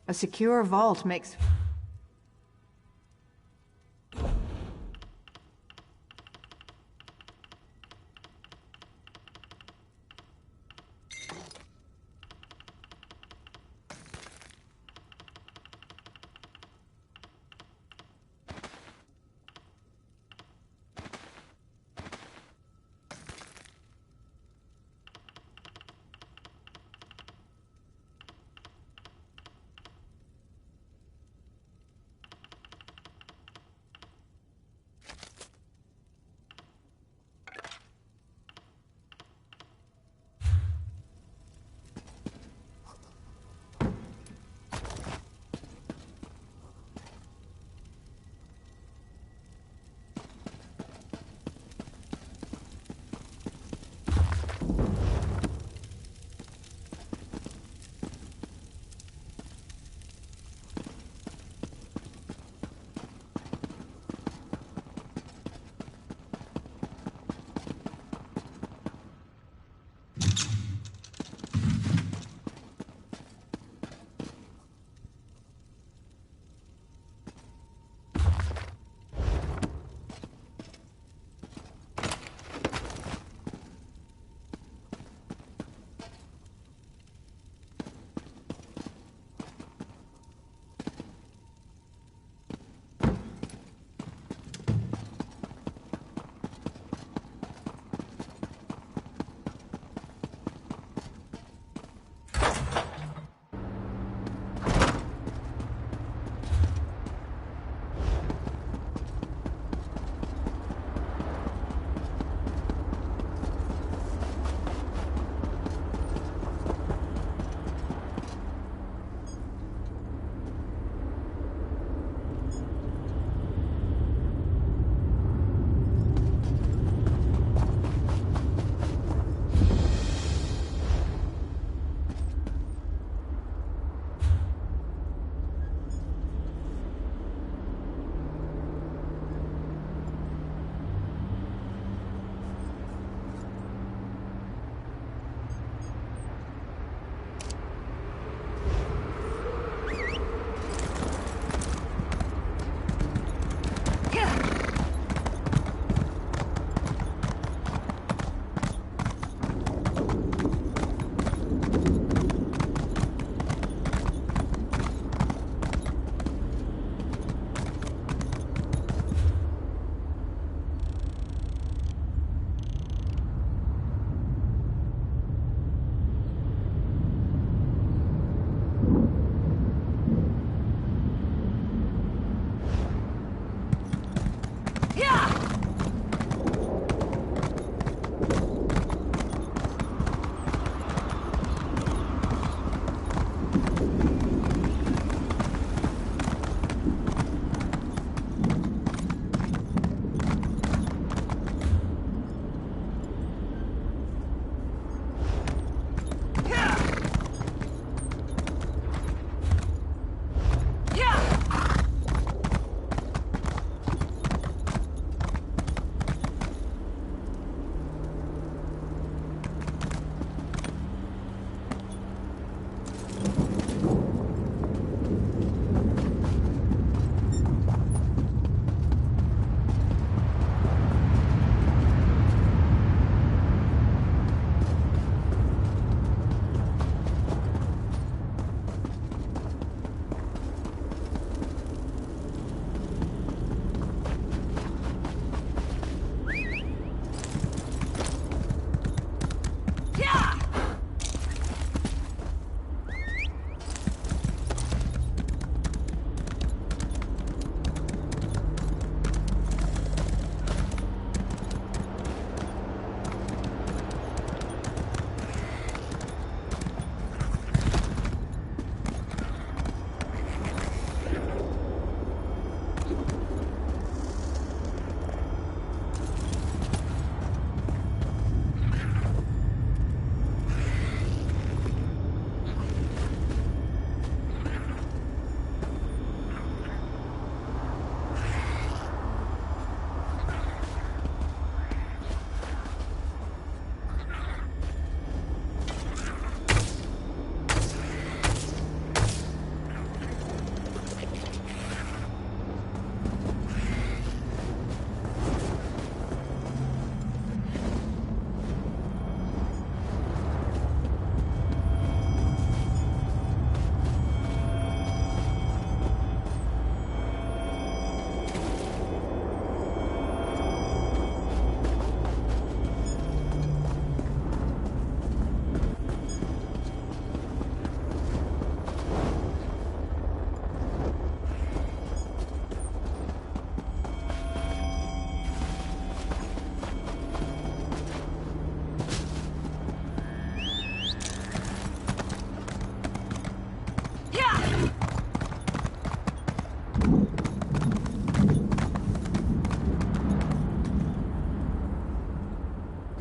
A secure vault makes...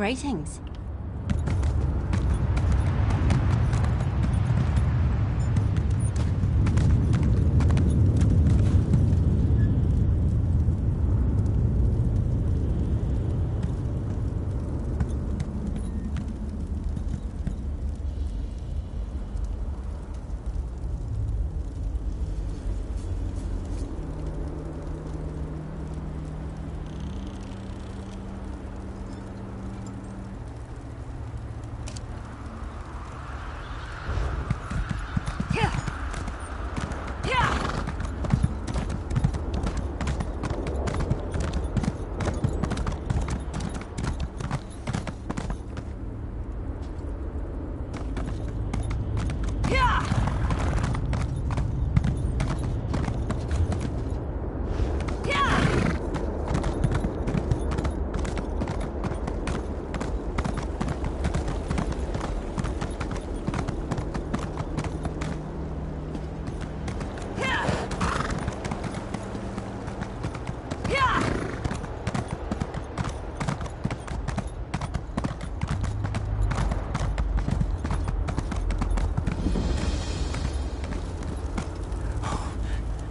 Greetings.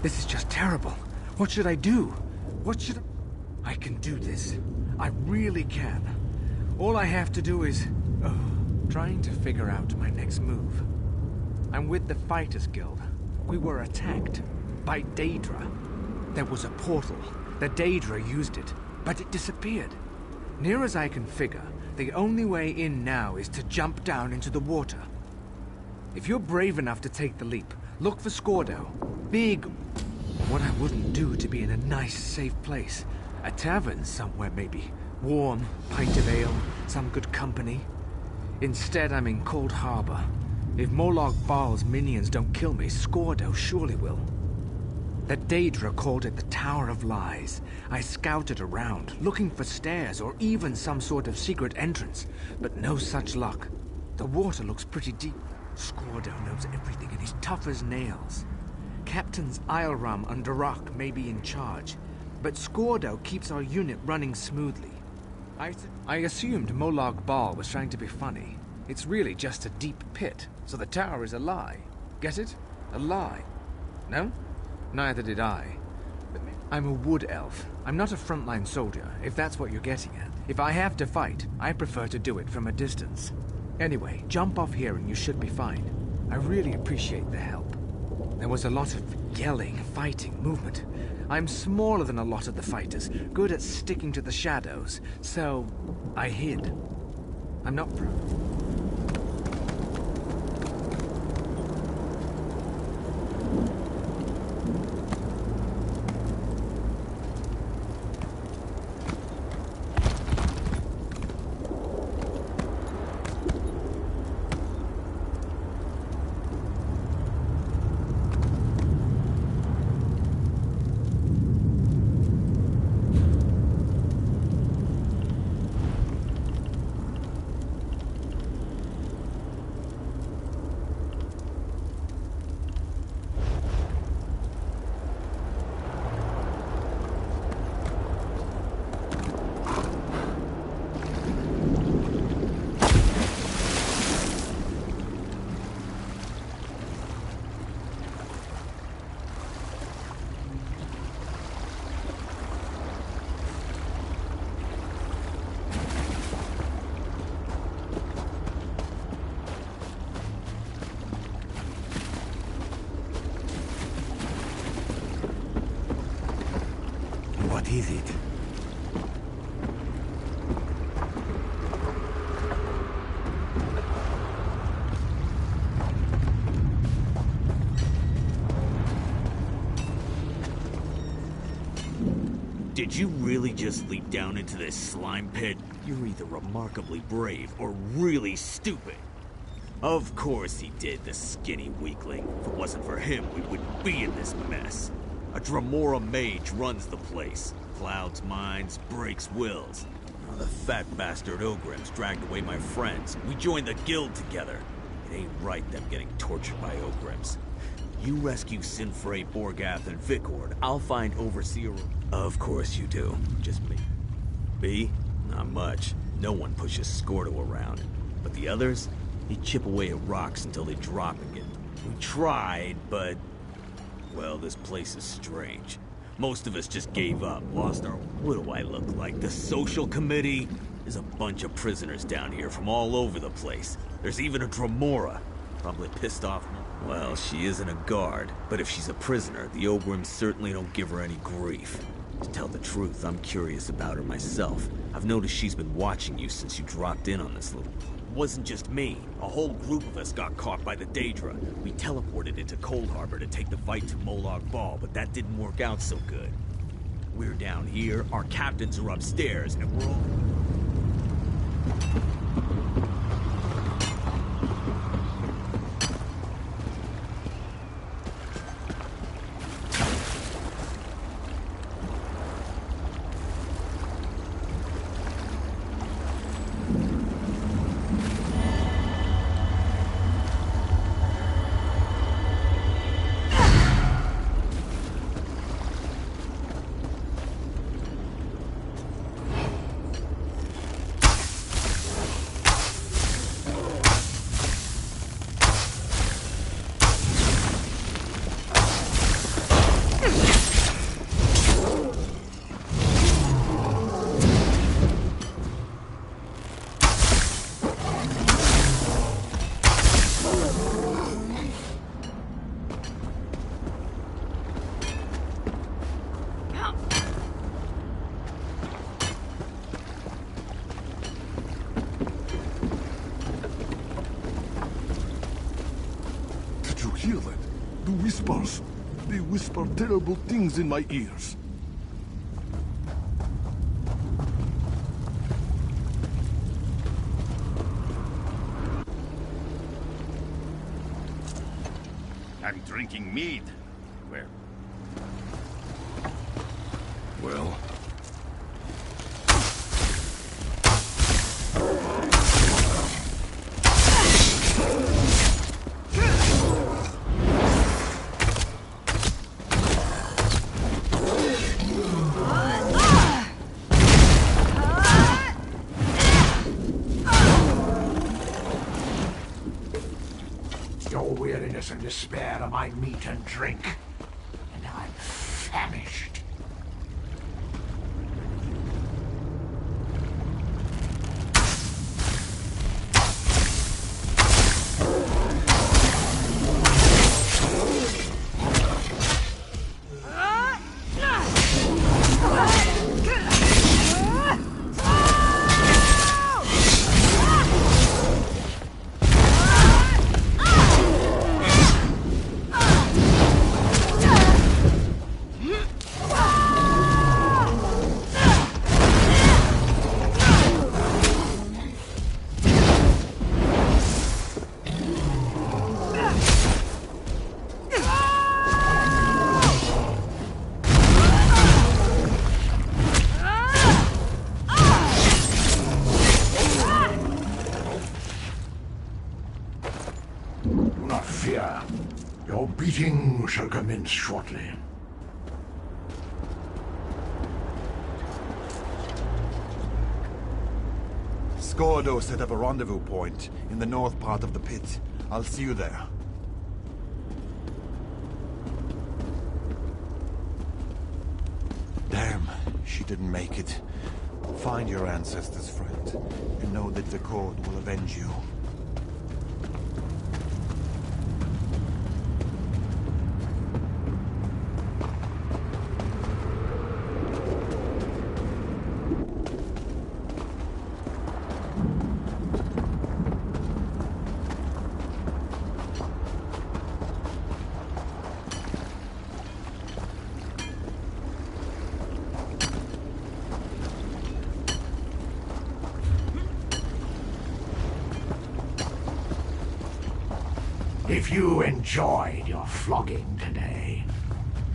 This is just terrible. What should I do? What should I can do this. I really can. All I have to do is... trying to figure out my next move. I'm with the Fighters Guild. We were attacked by Daedra. There was a portal. The Daedra used it, but it disappeared. Near as I can figure, the only way in now is to jump down into the water. If you're brave enough to take the leap, look for Scordo. Big... What I wouldn't do to be in a nice, safe place. A tavern somewhere, maybe. Warm, pint of ale, some good company. Instead, I'm in Cold Harbor. If Molag Bal's minions don't kill me, Scordo surely will. The Daedra called it the Tower of Lies. I scouted around, looking for stairs or even some sort of secret entrance, but no such luck. The water looks pretty deep. Scordo knows everything and he's tough as nails. Captains Ilram and Darak may be in charge, but Scordo keeps our unit running smoothly. I assumed Molag Bal was trying to be funny. It's really just a deep pit, so the tower is a lie. Get it? A lie. No? Neither did I. I'm a wood elf. I'm not a frontline soldier, if that's what you're getting at. If I have to fight, I prefer to do it from a distance. Anyway, jump off here and you should be fine. I really appreciate the help. There was a lot of yelling, fighting, movement. I'm smaller than a lot of the fighters, good at sticking to the shadows, so I hid. I'm not proud. What is it? Did you really just leap down into this slime pit? You're either remarkably brave or really stupid. Of course he did, the skinny weakling. If it wasn't for him, we wouldn't be in this mess. A Dremora mage runs the place. Clouds minds, breaks wills. Now the fat bastard Ogrims dragged away my friends. We joined the guild together. It ain't right them getting tortured by Ogrims. You rescue Sinfrey, Borgath, and Vikord. I'll find Overseer... Of course you do. Just me. Me? Not much. No one pushes Scordo around, but the others, they chip away at rocks until they drop again. We tried, but... well, this place is strange. Most of us just gave up, lost our... what do I look like? The social committee? There's a bunch of prisoners down here from all over the place. There's even a Dremora. Probably pissed off. Well, she isn't a guard, but if she's a prisoner, the Ogrims certainly don't give her any grief. To tell the truth, I'm curious about her myself. I've noticed she's been watching you since you dropped in on this little... It wasn't just me. A whole group of us got caught by the Daedra. We teleported into Cold Harbor to take the fight to Molag Bal, but that didn't work out so good. We're down here, our captains are upstairs, and we're all... Hear that? The whispers. They whisper terrible things in my ears. I'm drinking mead. Well... And despair of my meat and drink, and I'm famished. Your beating shall commence shortly. Scordo set up a rendezvous point in the north part of the pit. I'll see you there. Damn, she didn't make it. Find your ancestors, friend, and know that the Code will avenge you. If you enjoyed your flogging today,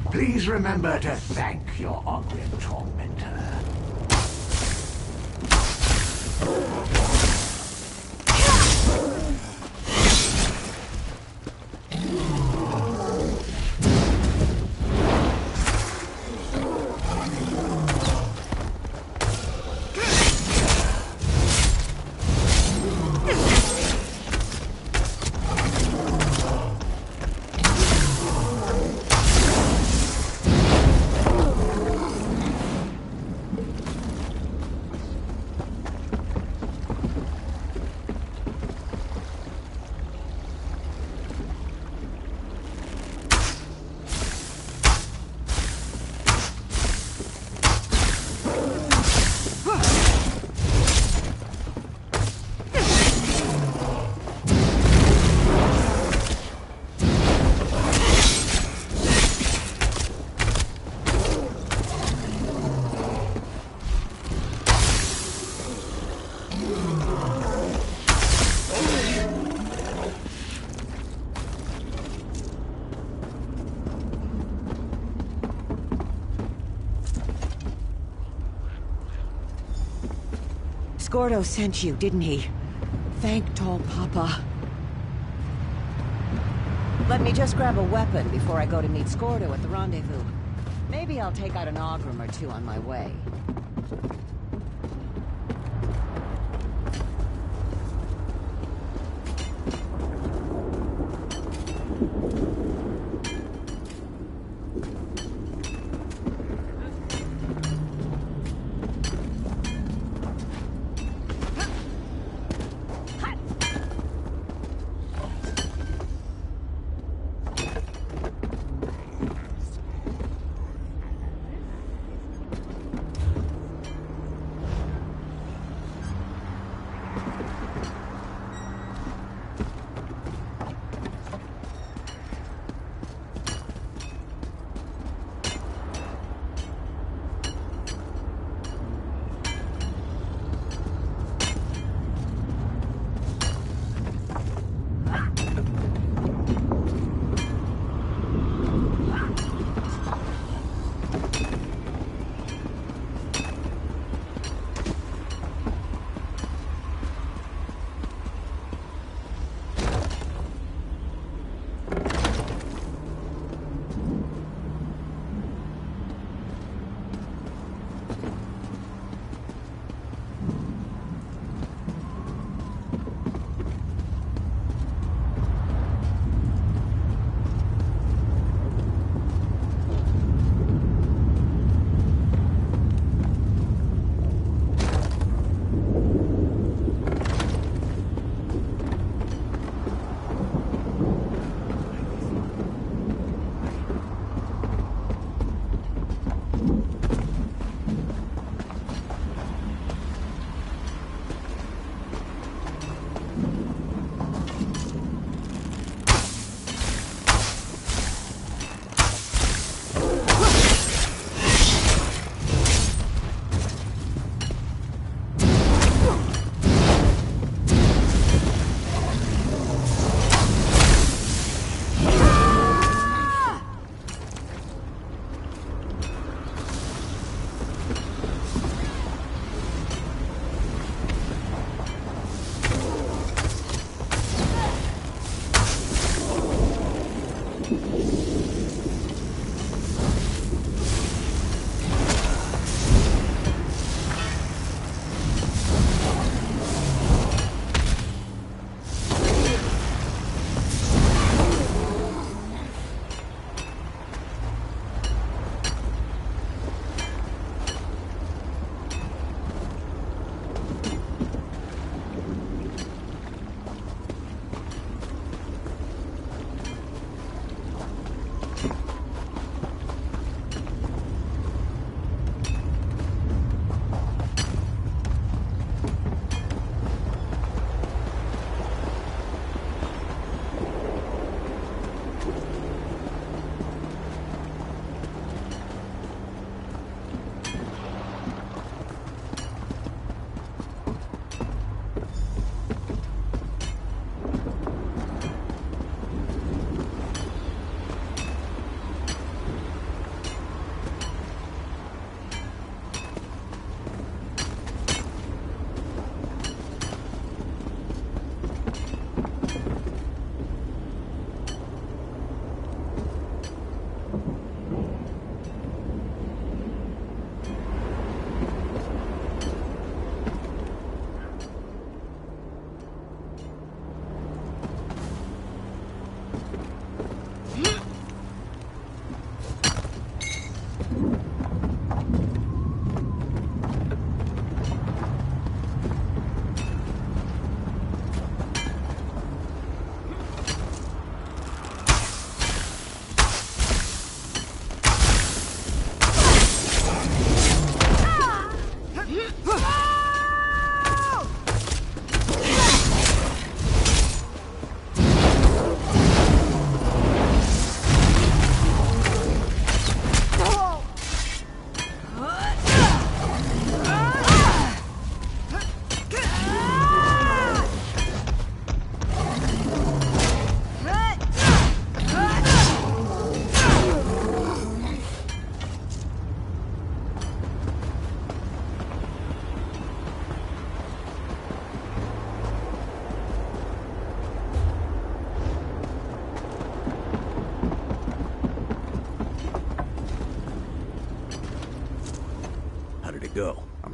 please remember to thank your Ogrim tormentor. Scordo sent you, didn't he? Thank Tall Papa. Let me just grab a weapon before I go to meet Scordo at the rendezvous. Maybe I'll take out an Ogrim or two on my way.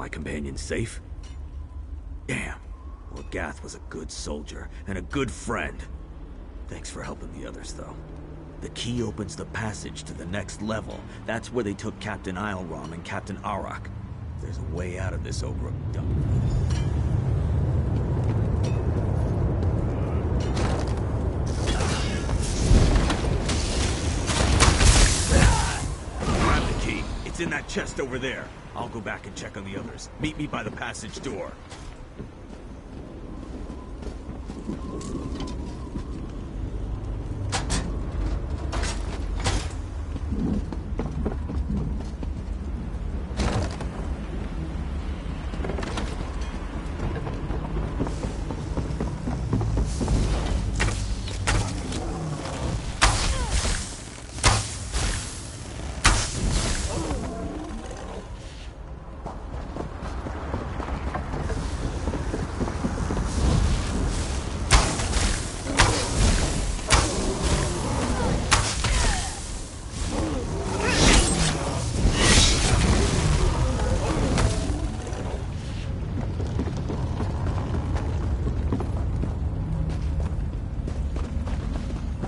my companion safe? Damn. Well, Gath was a good soldier, and a good friend. Thanks for helping the others, though. The key opens the passage to the next level. That's where they took Captain Eilram and Captain Arak. There's a way out of this Ogre dump. Grab the key. It's in that chest over there. I'll go back and check on the others. Meet me by the passage door.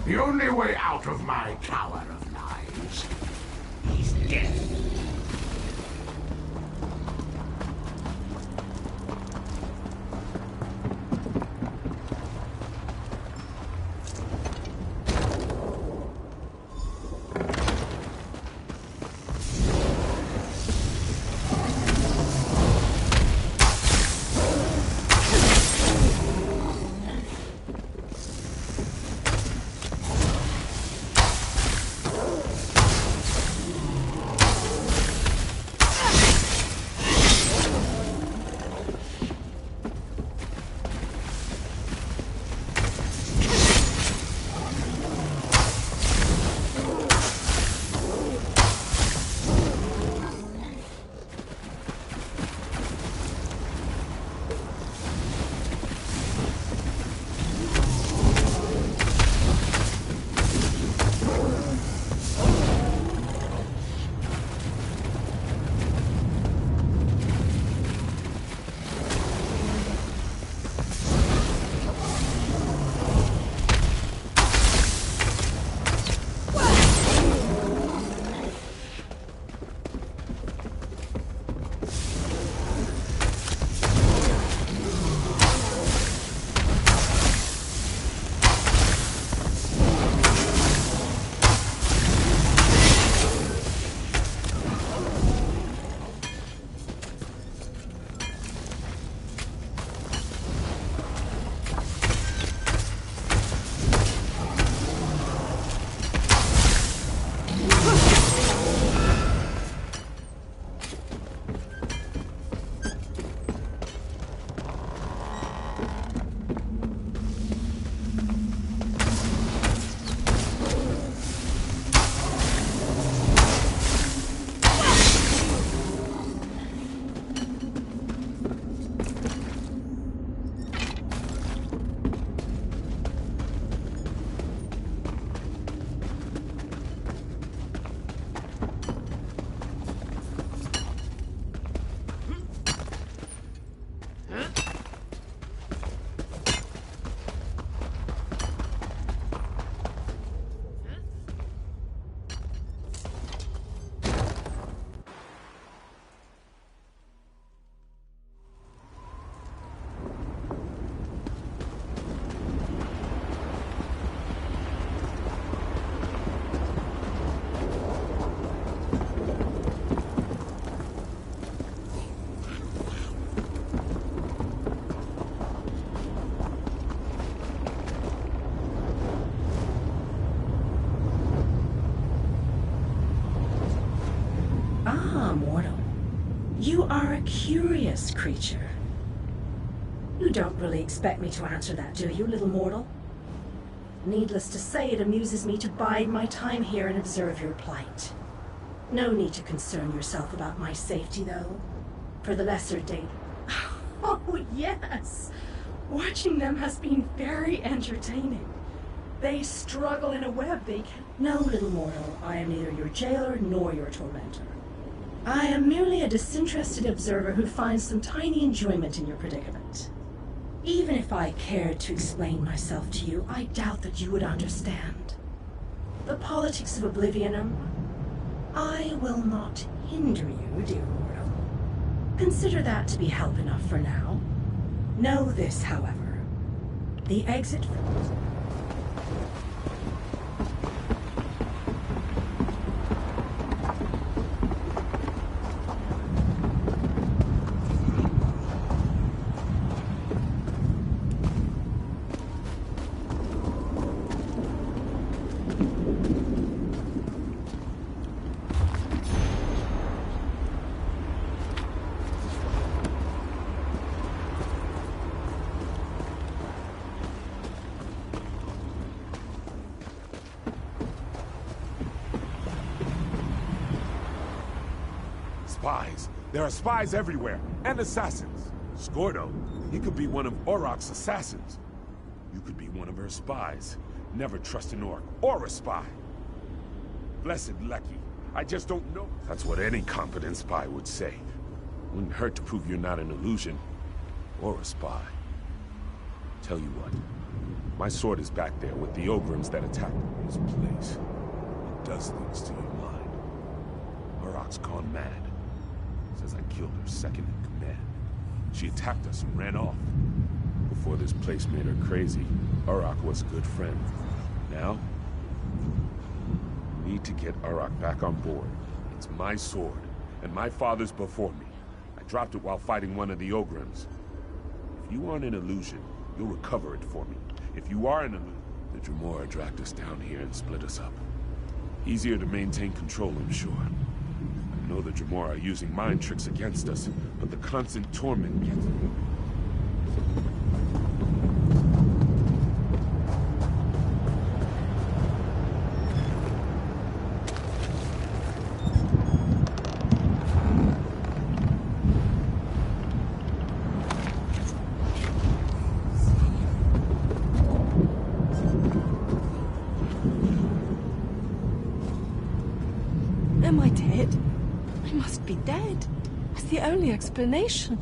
The only way out of my tower of lies is death. You are a curious creature. You don't really expect me to answer that, do you, little mortal? Needless to say, it amuses me to bide my time here and observe your plight. No need to concern yourself about my safety, though. For the lesser date... Oh, yes! Watching them has been very entertaining. They struggle in a web they can... No, little mortal, I am neither your jailer nor your tormentor. I am merely a disinterested observer who finds some tiny enjoyment in your predicament. Even if I cared to explain myself to you, I doubt that you would understand. The politics of Oblivionum. I will not hinder you, dear mortal. Consider that to be help enough for now. Know this, however. The exit from... Spies. There are spies everywhere, and assassins. Scordo, he could be one of Oroc's assassins. You could be one of her spies. Never trust an orc or a spy. Blessed Lecky, I just don't know. That's what any competent spy would say. Wouldn't hurt to prove you're not an illusion or a spy. Tell you what, my sword is back there with the Ogrims that attacked this place. It does things to your mind. Oroc's gone mad. Says I killed her second in command. She attacked us and ran off. Before this place made her crazy, Urok was a good friend. Now, we need to get Urok back on board. It's my sword, and my father's before me. I dropped it while fighting one of the Ogrims. If you aren't an illusion, you'll recover it for me. If you are an illusion, the Dremora dragged us down here and split us up. Easier to maintain control, I'm sure. I know the Dremora are using mind tricks against us, but the constant torment gets me. Am I dead? I must be dead. That's the only explanation.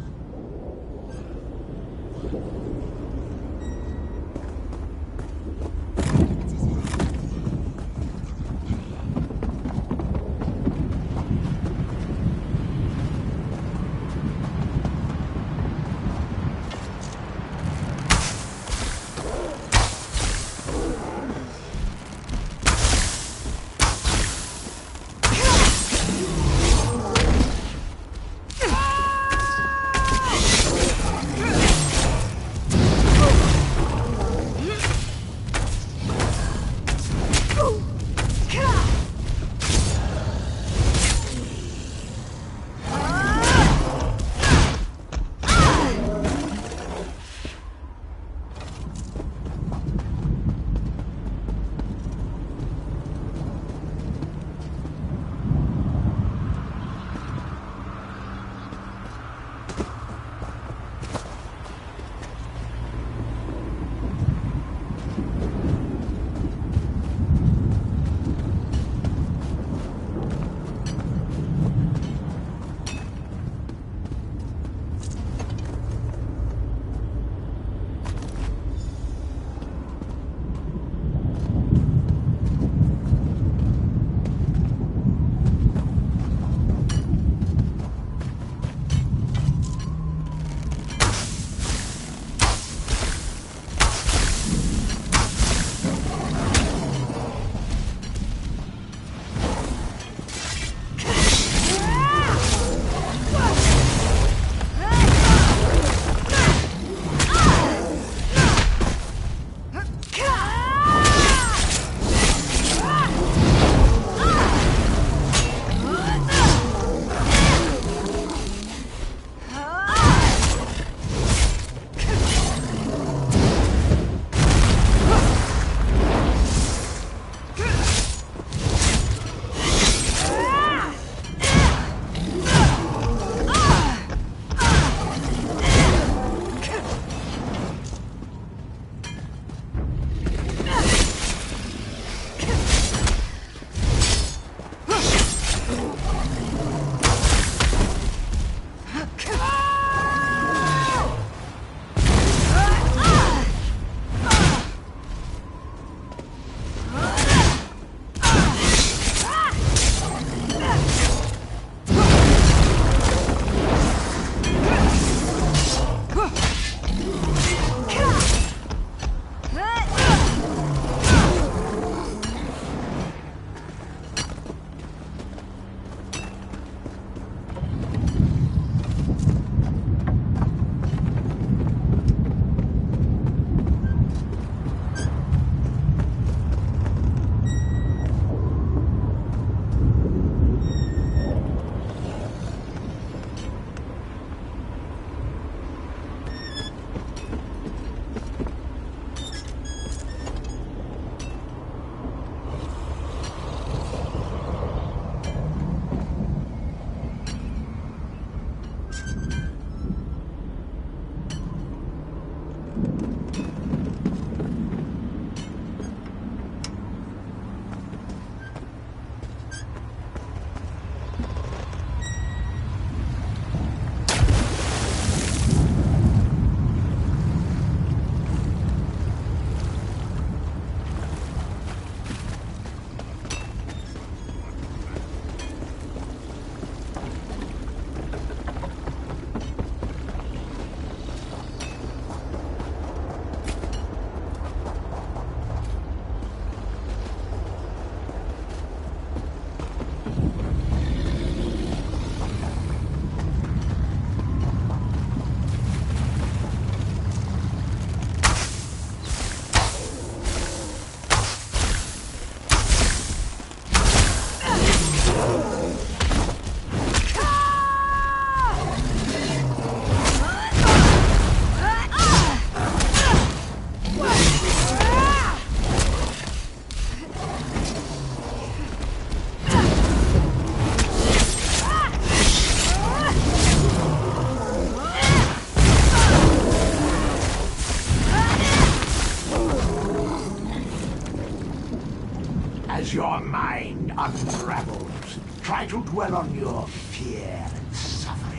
As your mind unravels, try to dwell on your fear and suffering.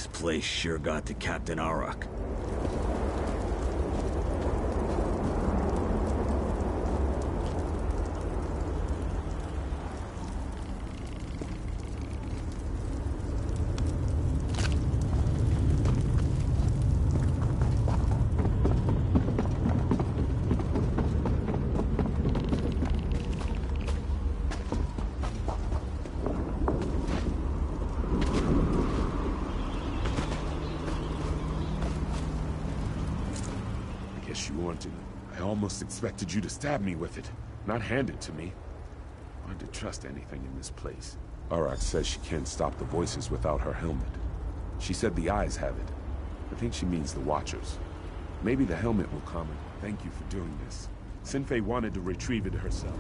This place sure got to Captain Arak. I almost expected you to stab me with it, not hand it to me. Hard to trust anything in this place. Arak says she can't stop the voices without her helmet. She said the eyes have it. I think she means the Watchers. Maybe the helmet will come and thank you for doing this. Sinfei wanted to retrieve it herself.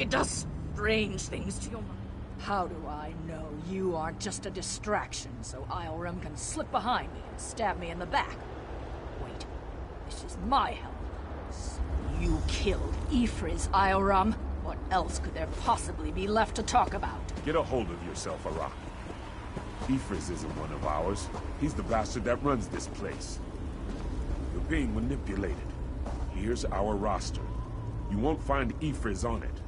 It does strange things to your mind. How do I know you aren't just a distraction so Ioram can slip behind me and stab me in the back? Wait, this is my helm. So you killed Ifriz, Ioram? What else could there possibly be left to talk about? Get a hold of yourself, Arak. Ifriz isn't one of ours. He's the bastard that runs this place. You're being manipulated. Here's our roster. You won't find Ifriz on it.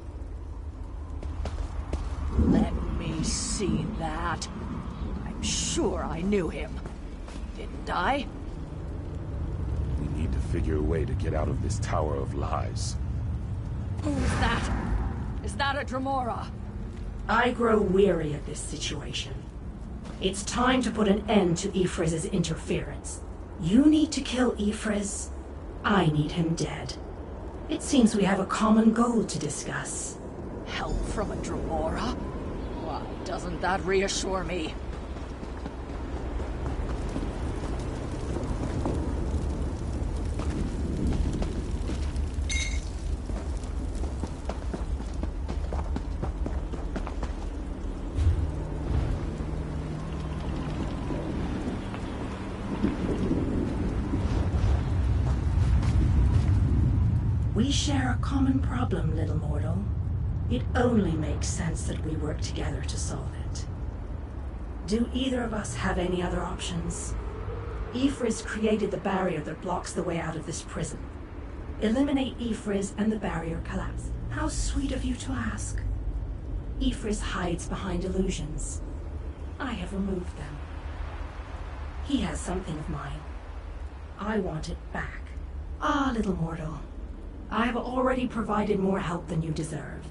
Let me see that. I'm sure I knew him. Didn't I? We need to figure a way to get out of this tower of lies. Who's that? Is that a Dremora? I grow weary of this situation. It's time to put an end to Ifriz's interference. You need to kill Ifriz. I need him dead. It seems we have a common goal to discuss. Help from a Dremora? Why, doesn't that reassure me? We share a common problem, little mortal. It only makes sense that we work together to solve it. Do either of us have any other options? Ifriz created the barrier that blocks the way out of this prison. Eliminate Ifriz and the barrier collapses. How sweet of you to ask. Ifriz hides behind illusions. I have removed them. He has something of mine. I want it back. Ah, little mortal. I have already provided more help than you deserve.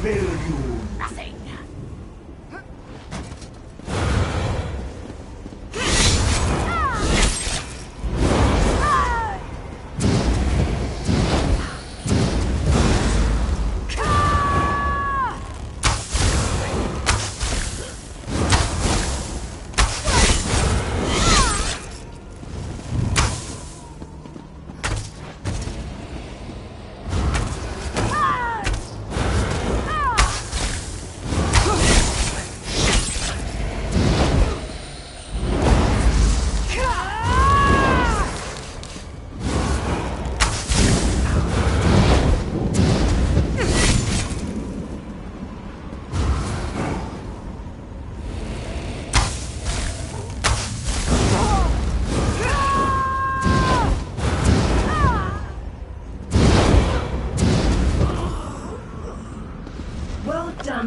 avail you nothing.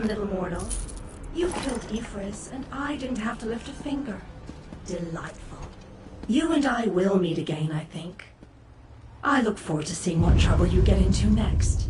Little mortal. You killed Ifris, and I didn't have to lift a finger. Delightful. You and I will meet again, I think. I look forward to seeing what trouble you get into next.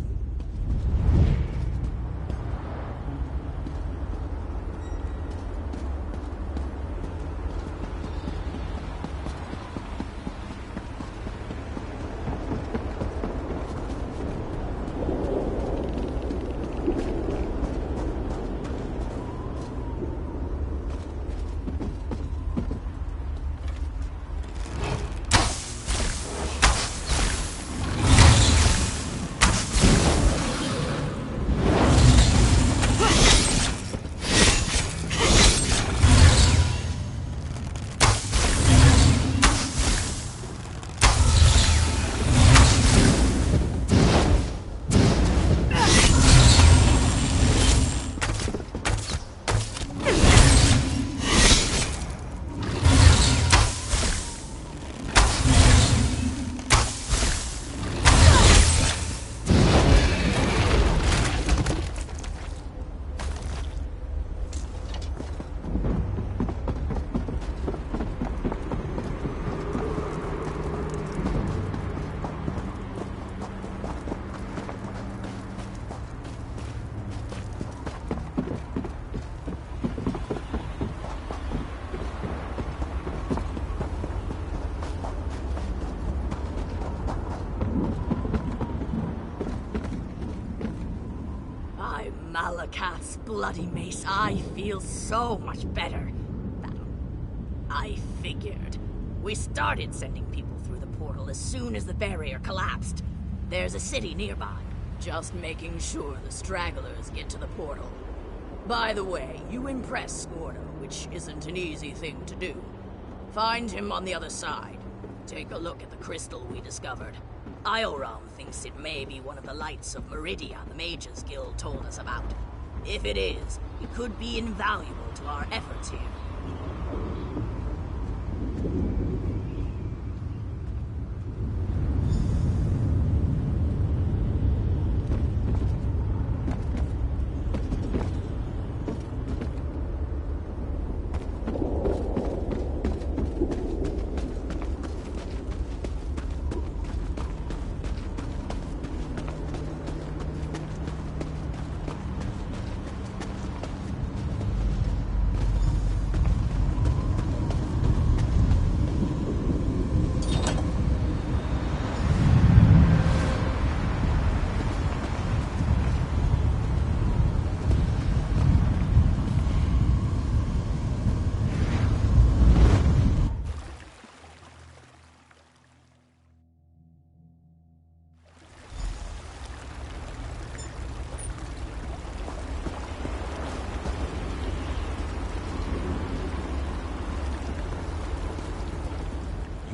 Malakath's bloody mace, I feel so much better. I figured. We started sending people through the portal as soon as the barrier collapsed. There's a city nearby, just making sure the stragglers get to the portal. By the way, you impress Scordo, which isn't an easy thing to do. Find him on the other side. Take a look at the crystal we discovered. Ioram thinks it may be one of the lights of Meridia the Mages Guild told us about. If it is, it could be invaluable to our efforts here.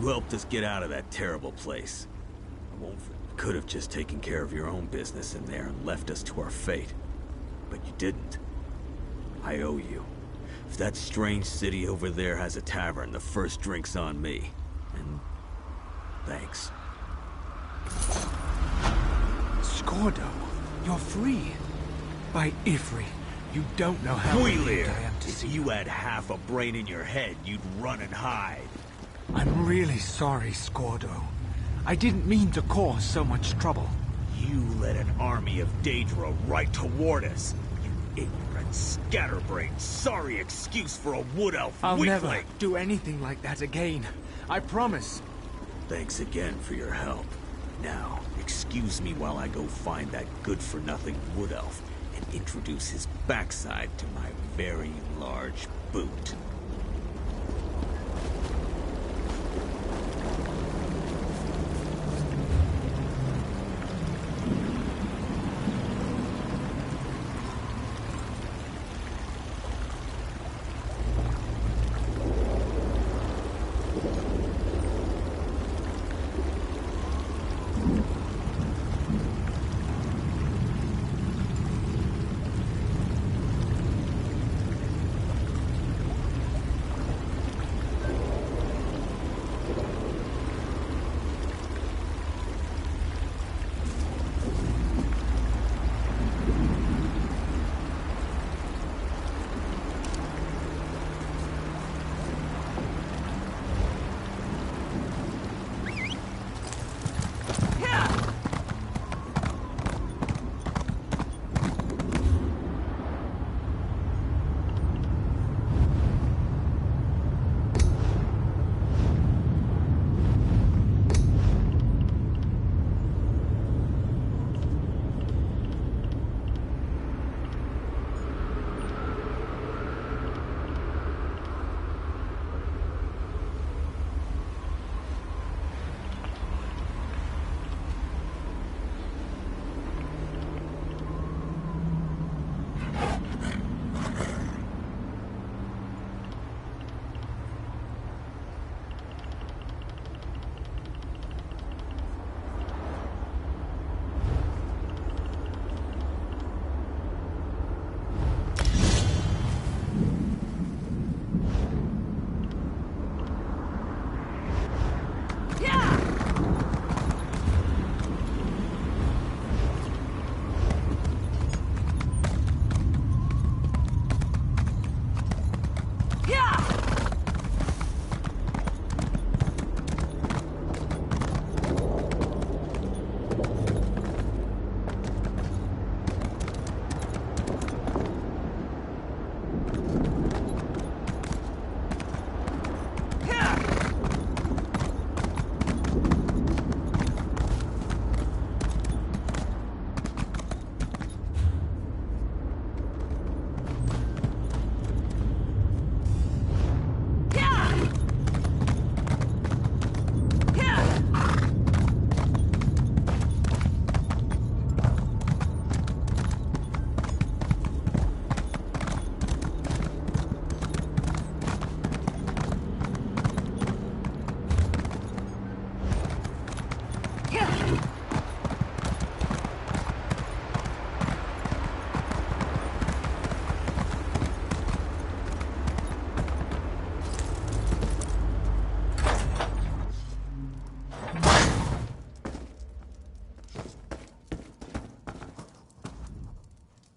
You helped us get out of that terrible place. Could have just taken care of your own business in there and left us to our fate. But you didn't. I owe you. If that strange city over there has a tavern, the first drink's on me. And thanks. Scordo, you're free. By Ifri, you don't know how relieved I am to see if you had half a brain in your head, you'd run and hide. I'm really sorry, Scordo. I didn't mean to cause so much trouble. You led an army of Daedra right toward us. You ignorant, scatterbrained, sorry excuse for a wood elf I'll weakling. never do anything like that again. I promise. Thanks again for your help. Now, excuse me while I go find that good-for-nothing wood elf and introduce his backside to my very large boot.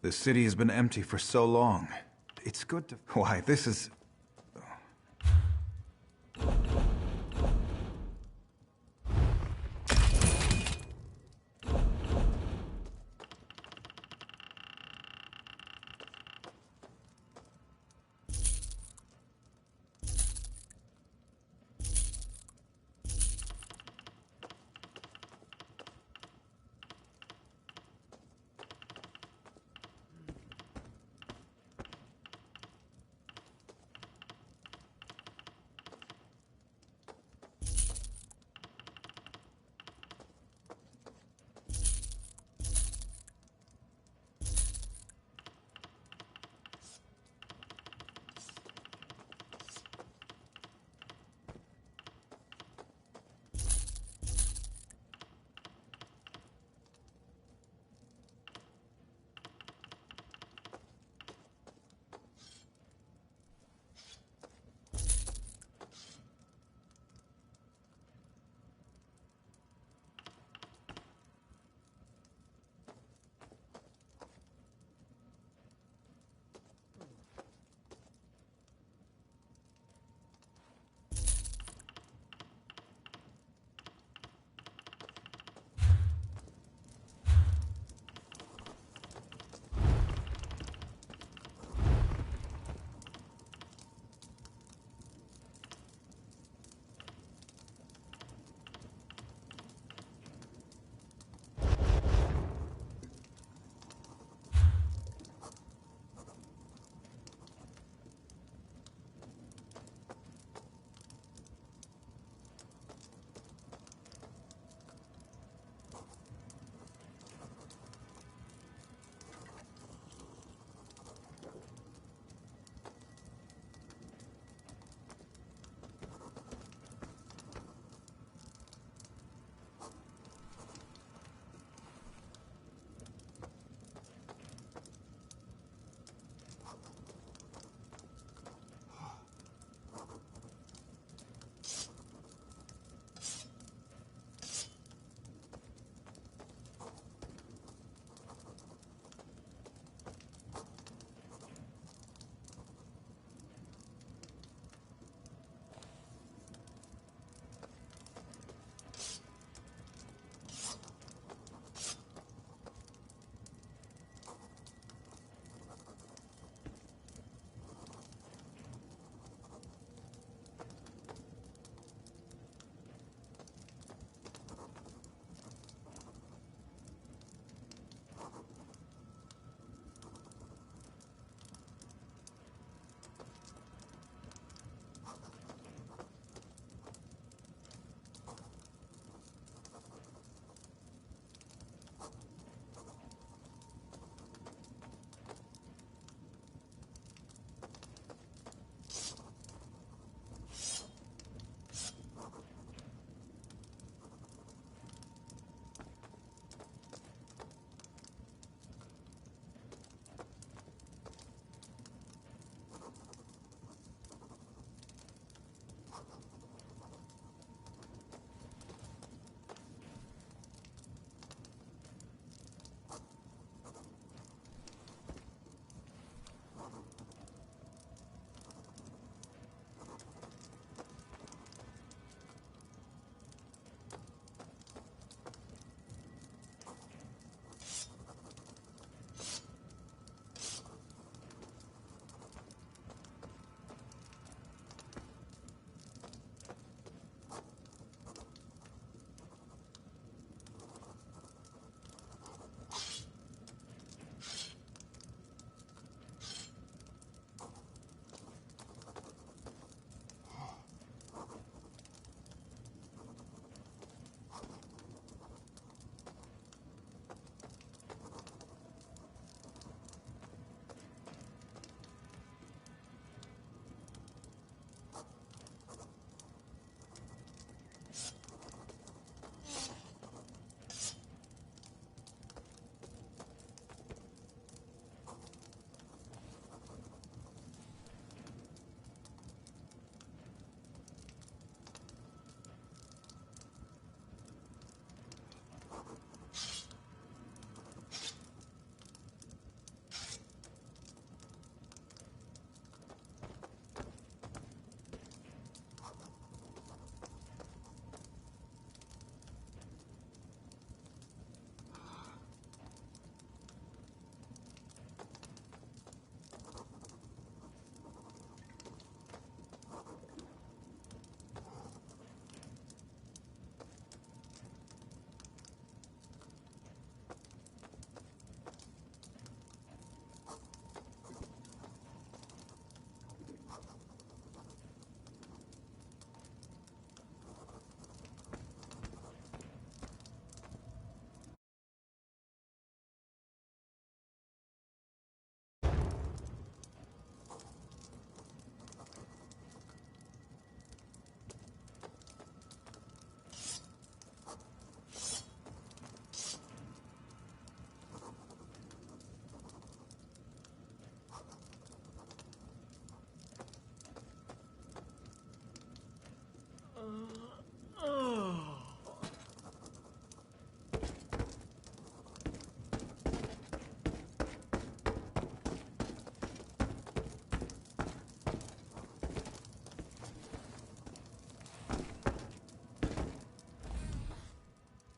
The city has been empty for so long. It's good to... Why, this is...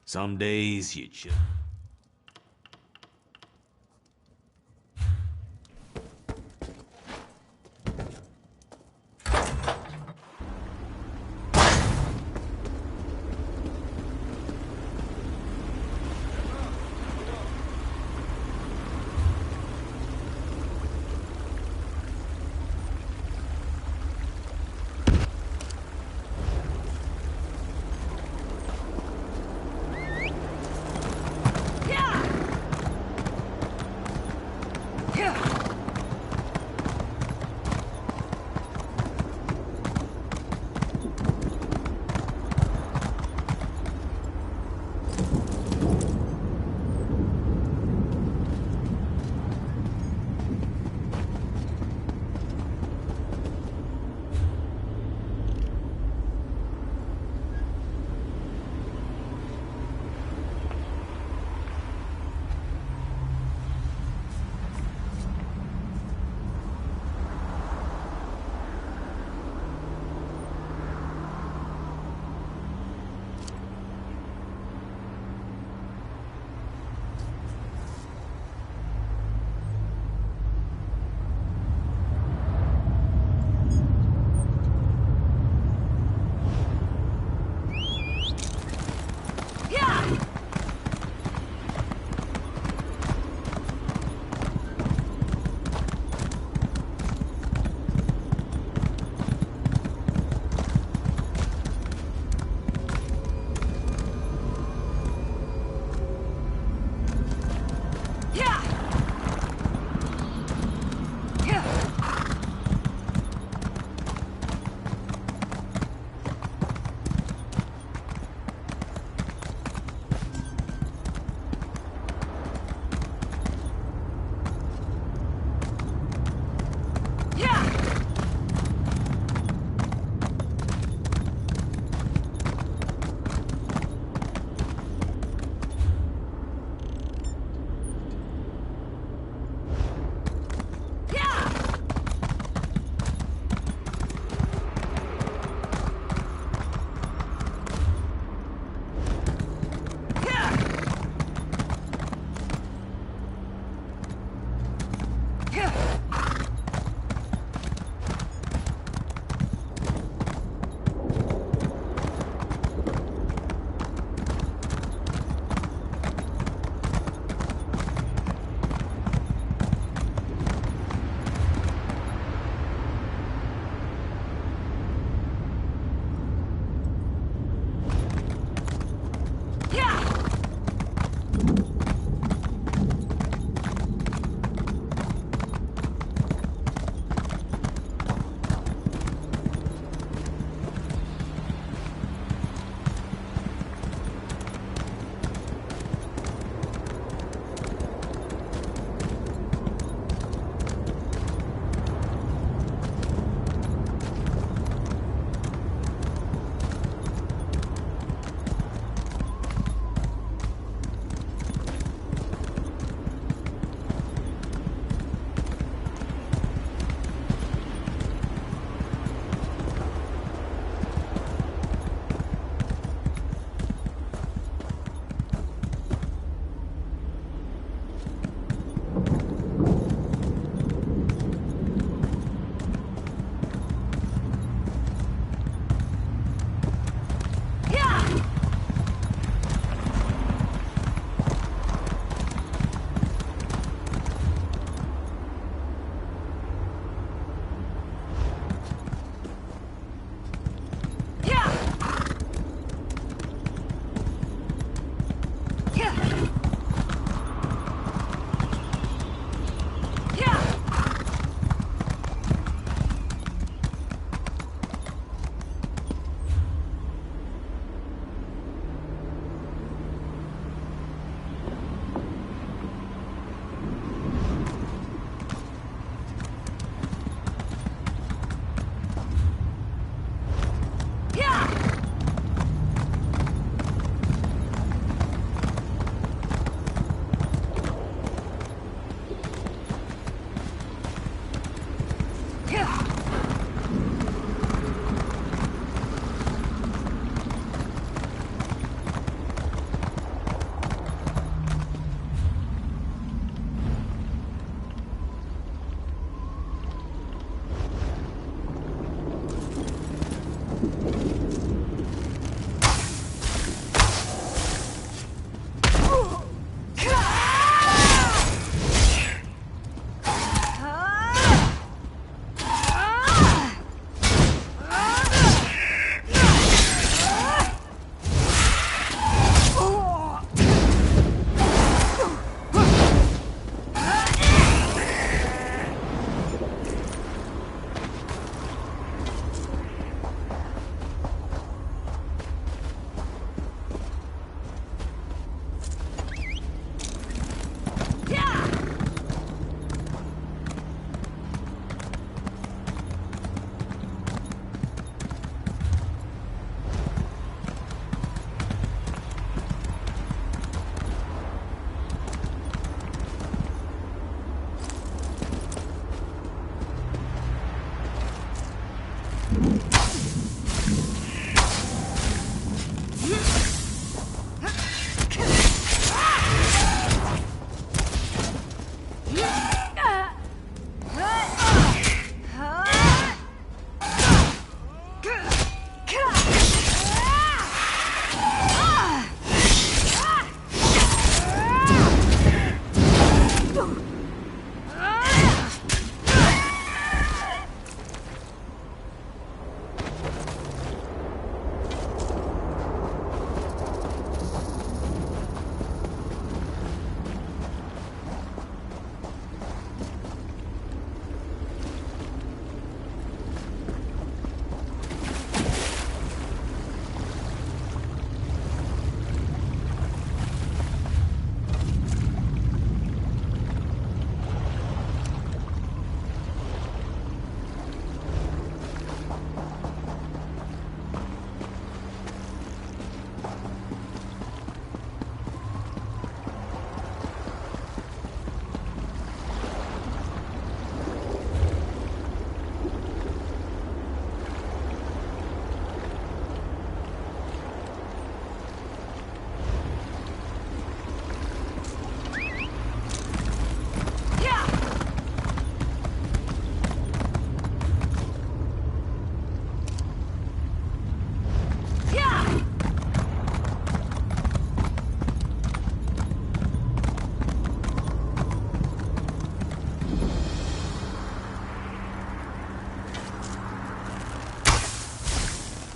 Some days you just...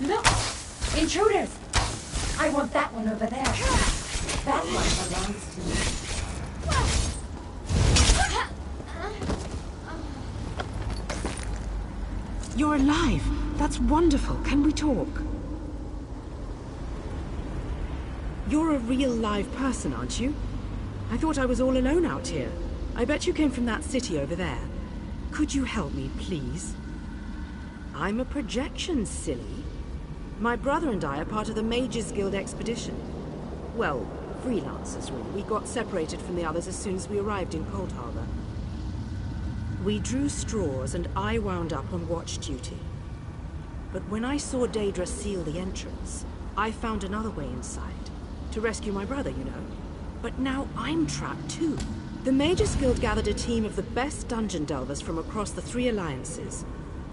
Look! Intruders! I want that one over there. That one belongs to me. You're alive. That's wonderful. Can we talk? You're a real live person, aren't you? I thought I was all alone out here. I bet you came from that city over there. Could you help me, please? I'm a projection, silly. My brother and I are part of the Mages Guild expedition. Well, freelancers, really. We got separated from the others as soon as we arrived in Cold Harbor. We drew straws and I wound up on watch duty. But when I saw Daedra seal the entrance, I found another way inside. To rescue my brother, you know. But now I'm trapped too. The Mages Guild gathered a team of the best dungeon delvers from across the 3 alliances.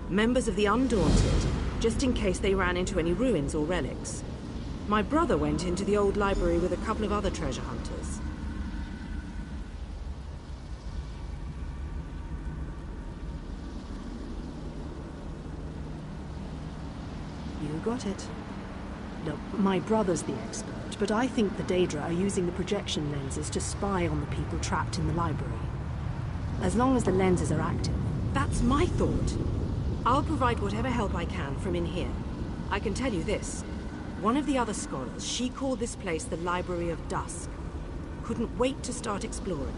Members of the Undaunted, just in case they ran into any ruins or relics. My brother went into the old library with a couple of other treasure hunters. You got it. Look, my brother's the expert, but I think the Daedra are using the projection lenses to spy on the people trapped in the library. As long as the lenses are active. That's my thought. I'll provide whatever help I can from in here. I can tell you this. One of the other scholars, she called this place the Library of Dusk. Couldn't wait to start exploring.